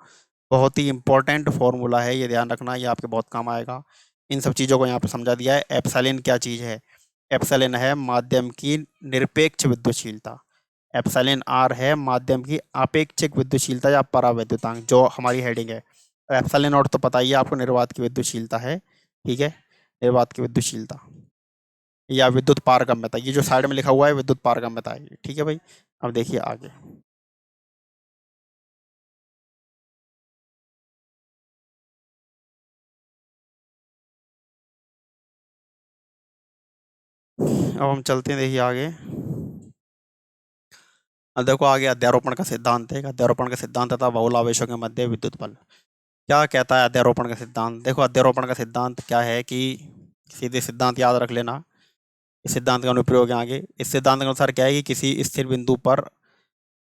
Speaker 1: बहुत ही इंपॉर्टेंट फॉर्मूला है, ये ध्यान रखना, ये आपके बहुत काम आएगा। इन सब चीज़ों को यहाँ पे समझा दिया है। एप्सिलॉन क्या चीज़ है, एप्सिलॉन है माध्यम की निरपेक्ष विद्युतशीलता, एप्सिलॉन आर है माध्यम की आपेक्षिक विद्युतशीलता या परावैद्युतांक, जो हमारी हेडिंग है। एप्सिलॉन नॉट तो पता ही है आपको, निर्वात की विद्युतशीलता है। ठीक है, निर्वात की विद्युतशीलता या विद्युत पारगम्यता, ये जो साइड में लिखा हुआ है विद्युत पारगम्यता है ये। ठीक है भाई, अब देखिए आगे। अब हम चलते हैं, देखिए आगे। अब देखो आगे अध्यारोपण का सिद्धांत है। अध्यारोपण का सिद्धांत तथा बहुल आवेशों के मध्य विद्युत बल। क्या कहता है अध्यारोपण का सिद्धांत, देखो अध्यारोपण का सिद्धांत क्या है कि सीधे सिद्धांत याद रख लेना, इस सिद्धांत का अनुप्रयोग है आगे। इस सिद्धांत के अनुसार क्या है कि किसी स्थिर बिंदु पर,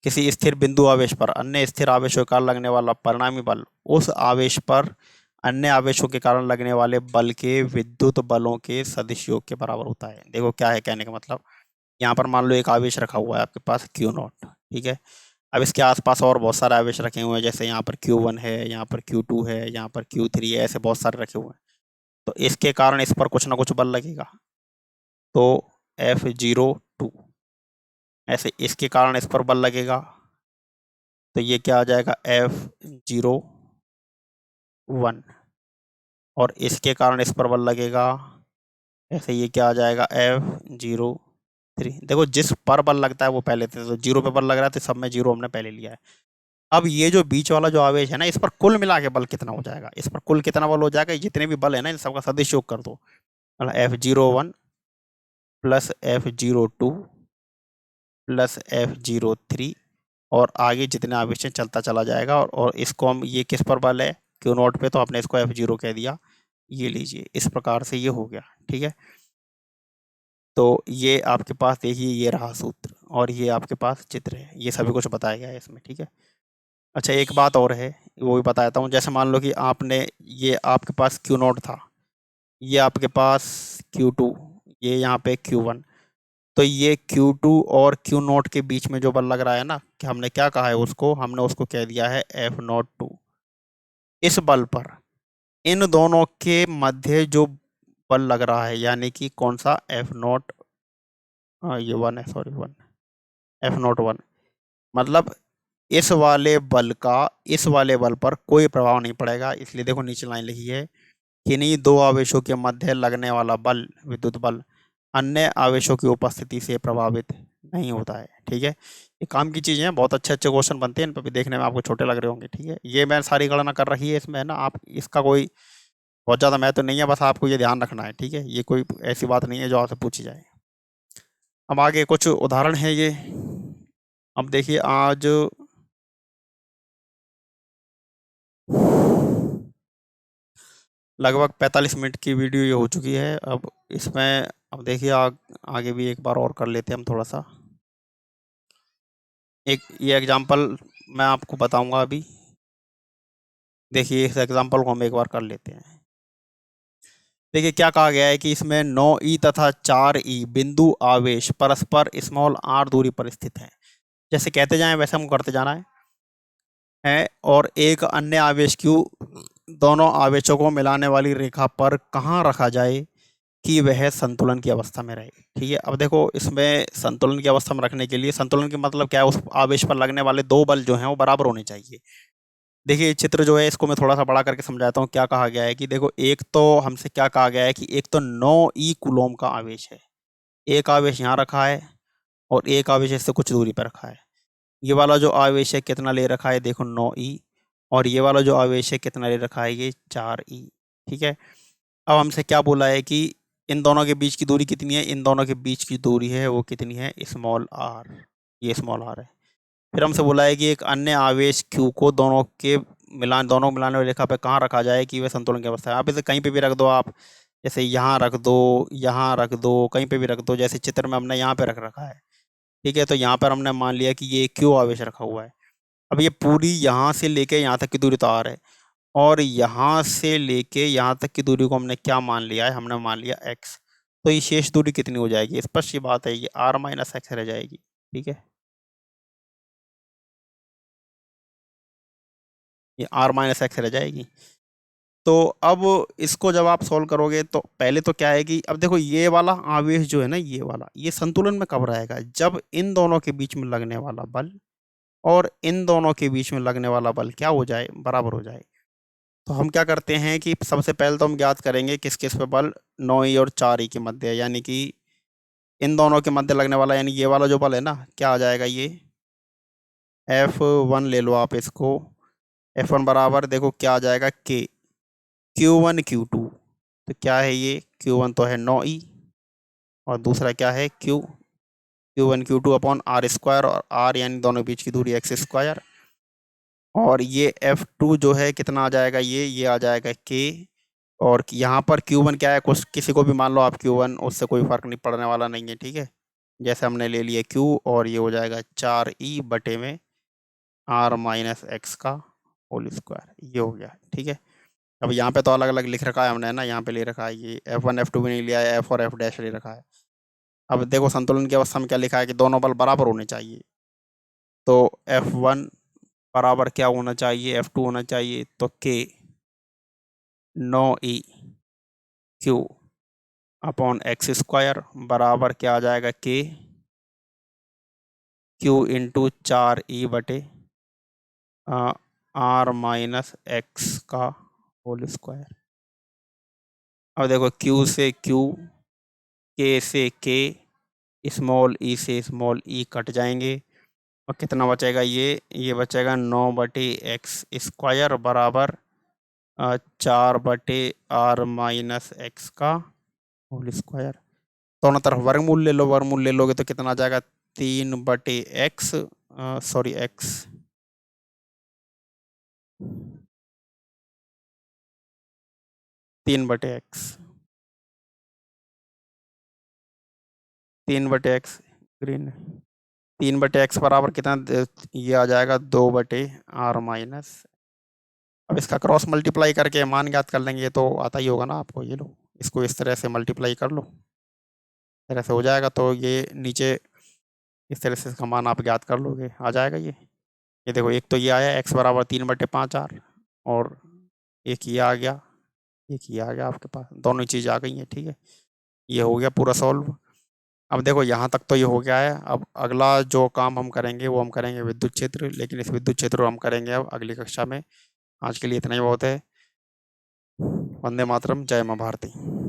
Speaker 1: किसी स्थिर बिंदु आवेश पर अन्य स्थिर आवेशों के कारण लगने वाला परिणामी बल उस आवेश पर अन्य आवेशों के कारण लगने वाले बल के विद्युत बलों के सदिश योग के बराबर होता है। देखो क्या है कहने का मतलब, यहाँ पर मान लो एक आवेश रखा हुआ है आपके पास Q0। ठीक है, अब इसके आसपास और बहुत सारे आवेश रखे हुए हैं, जैसे यहाँ पर Q1 है, यहाँ पर Q2 है, यहाँ पर Q3 है, ऐसे बहुत सारे रखे हुए हैं। तो इसके कारण इस पर कुछ ना कुछ बल लगेगा, तो F02, ऐसे इसके कारण इस पर बल लगेगा, तो ये क्या आ जाएगा F01। और इसके कारण इस पर बल लगेगा, ऐसे ये क्या आ जाएगा F03। देखो जिस पर बल लगता है वो पहले थे, तो जीरो पे बल लग रहा है तो सब में जीरो हमने पहले लिया है। अब ये जो बीच वाला जो आवेश है ना, इस पर कुल मिला के बल कितना हो जाएगा, इस पर कुल कितना बल हो जाएगा, जितने भी बल है ना इन सबका सदिश योग कर दो। F01 plus F02 plus F03, और आगे जितने आवेश हैं चलता चला जाएगा। और इसको हम, ये किस पर बल है Q0 पे, तो आपने इसको F0 कह दिया। ये लीजिए, इस प्रकार से ये हो गया। ठीक है, तो ये आपके पास देखिए ये रहा सूत्र, और ये आपके पास चित्र है, ये सभी कुछ बताया गया है इसमें। ठीक है, अच्छा एक बात और है, वो भी बताता हूँ। जैसे मान लो कि आपने, ये आपके पास Q0 था, ये आपके पास Q2, ये यहाँ पे Q1। तो ये Q2 और Q0 के बीच में जो बल लग रहा है ना, कि हमने क्या कहा है उसको, हमने उसको कह दिया है F02। इस बल पर इन दोनों के मध्य जो बल लग रहा है, यानी कि कौन सा F0, हाँ ये 1 है, सॉरी 1। F01। मतलब इस वाले बल पर कोई प्रभाव नहीं पड़ेगा, इसलिए देखो नीचे लाइन लिखी है, किन्हीं दो आवेशों के मध्य लगने वाला बल, विद्युत बल, अन्य आवेशों की उपस्थिति से प्रभावित नहीं होता है। ठीक है, ये काम की चीज़ें हैं, बहुत अच्छे अच्छे क्वेश्चन बनते हैं, इन पर भी देखने में आपको छोटे लग रहे होंगे। ठीक है, ये मैंने सारी गणना कर रखी है इसमें, है ना, आप इसका कोई बहुत ज़्यादा महत्व तो नहीं है, बस आपको ये ध्यान रखना है। ठीक है, ये कोई ऐसी बात नहीं है जो आपसे पूछी जाए। अब आगे कुछ उदाहरण है ये। अब देखिए, आज लगभग 45 मिनट की वीडियो ये हो चुकी है। अब इसमें अब देखिए, आगे भी एक बार और कर लेते हैं हम थोड़ा सा। एक ये एग्जांपल मैं आपको बताऊंगा अभी। देखिए, इस एग्जांपल को हम एक बार कर लेते हैं। देखिए क्या कहा गया है कि इसमें 9e तथा 4e बिंदु आवेश परस्पर स्मॉल r दूरी पर स्थित हैं। जैसे कहते जाएं वैसे हमको करते जाना है। और एक अन्य आवेश q दोनों आवेशों को मिलाने वाली रेखा पर कहाँ रखा जाए कि वह संतुलन की अवस्था में रहे। ठीक है, अब देखो इसमें संतुलन की अवस्था में रखने के लिए, संतुलन की मतलब क्या है, उस आवेश पर लगने वाले दो बल जो हैं वो बराबर होने चाहिए। देखिए ये चित्र जो है इसको मैं थोड़ा सा बड़ा करके समझाता हूँ। क्या कहा गया है कि देखो, एक तो हमसे क्या कहा गया है कि एक तो 9e कूलॉम का आवेश है, एक आवेश यहाँ रखा है और एक आवेश इससे कुछ दूरी पर रखा है। ये वाला जो आवेश है कितना ले रखा है, देखो 9e, और ये वाला जो आवेश है कितना ले रखा है, ये 4e। ठीक है, अब हमसे क्या बोला है कि इन दोनों के बीच की दूरी कितनी है, इन दोनों के बीच की दूरी है वो कितनी है, स्मॉल आर, ये स्मॉल आर है। फिर हमसे बोला है कि एक अन्य आवेश क्यू को दोनों मिलाने वाली रेखा पे कहाँ रखा जाए कि वह संतुलन की अवस्था है। आप इसे कहीं पे भी रख दो, आप जैसे यहाँ रख दो, यहाँ रख दो, कहीं पे भी रख दो, जैसे चित्र में हमने यहाँ पे रख रखा है। ठीक है, तो यहाँ पर हमने मान लिया कि ये क्यू आवेश रखा हुआ है। अब ये पूरी यहाँ से लेके यहाँ तक की दूरी तो आर है, और यहाँ से लेके यहाँ तक की दूरी को हमने क्या मान लिया है, हमने मान लिया एक्स। तो ये शेष दूरी कितनी हो जाएगी, स्पष्ट सी बात है, ये आर माइनस एक्स रह जाएगी। ठीक है, ये आर माइनस एक्स रह जाएगी। तो अब इसको जब आप सॉल्व करोगे तो पहले तो क्या है कि अब देखो, ये वाला आवेश जो है ना, ये वाला, ये संतुलन में कब रहेगा, जब इन दोनों के बीच में लगने वाला बल और इन दोनों के बीच में लगने वाला बल क्या हो जाए, बराबर हो जाए। तो हम क्या करते हैं कि सबसे पहले तो हम ज्ञात करेंगे किस किस पे बल, 9e और 4e के मध्य, यानी कि इन दोनों के मध्य लगने वाला, यानी ये वाला जो बल है ना, क्या आ जाएगा, ये F1 ले लो आप इसको। F1 बराबर देखो क्या आ जाएगा, K, Q1 Q2। तो क्या है ये, Q1 तो है 9e, और दूसरा क्या है Q1 Q2 upon r square, और आर यानी दोनों बीच की दूरी एक्स स्क्वायर। और ये F2 जो है कितना आ जाएगा, ये आ जाएगा K। और यहाँ पर Q1 क्या है, कुछ किसी को भी मान लो आप Q1, उससे कोई फर्क नहीं पड़ने वाला नहीं है। ठीक है, जैसे हमने ले लिया Q, और ये हो जाएगा 4e बटे में आर माइनस एक्स का होल स्क्वायर, ये हो गया। ठीक है, अब यहाँ पे तो अलग अलग लिख रखा है हमने, ना यहाँ पे ले रखा है ये F1 F2 भी नहीं लिया है, F और F डैश ले रखा है। अब देखो संतुलन की अवस्था में क्या लिखा है कि दोनों बल बराबर होने चाहिए। तो F1 बराबर क्या होना चाहिए, F2 होना चाहिए। तो K 9e Q upon x square बराबर क्या आ जाएगा, Q इंटू 4e बटे आर माइनस एक्स का होल स्क्वायर। अब देखो Q से Q, K से K, स्मॉल ई से स्मॉल ई कट जाएंगे, और कितना बचेगा, ये बचेगा 9/x स्क्वायर बराबर 4/r माइनस एक्स का होल स्क्वायर। दोनों तरफ वर्गमूल ले लो, वर्गमूल ले लोगे तो कितना आ जाएगा, 3/x, sorry x, 3/x, 3/x green, 3/x बराबर कितना ये आ जाएगा 2/r माइनस। अब इसका क्रॉस मल्टीप्लाई करके मान ज्ञात कर लेंगे, तो आता ही होगा ना आपको। ये लो, इसको इस तरह से मल्टीप्लाई कर लो, इस तरह से हो जाएगा। तो ये नीचे इस तरह से इसका मान आप ज्ञात कर लोगे, आ जाएगा ये देखो, एक तो ये आया x बराबर 3/5r, और एक ये आ गया, एक ये आ गया, आपके पास दोनों चीज़ आ गई हैं। ठीक है, ये हो गया पूरा सॉल्व। अब देखो यहाँ तक तो ये हो गया है। अब अगला जो काम हम करेंगे वो हम करेंगे विद्युत क्षेत्र, लेकिन इस विद्युत क्षेत्र को हम करेंगे अब अगली कक्षा में। आज के लिए इतना ही बहुत है। वंदे मातरम, जय माँ भारती।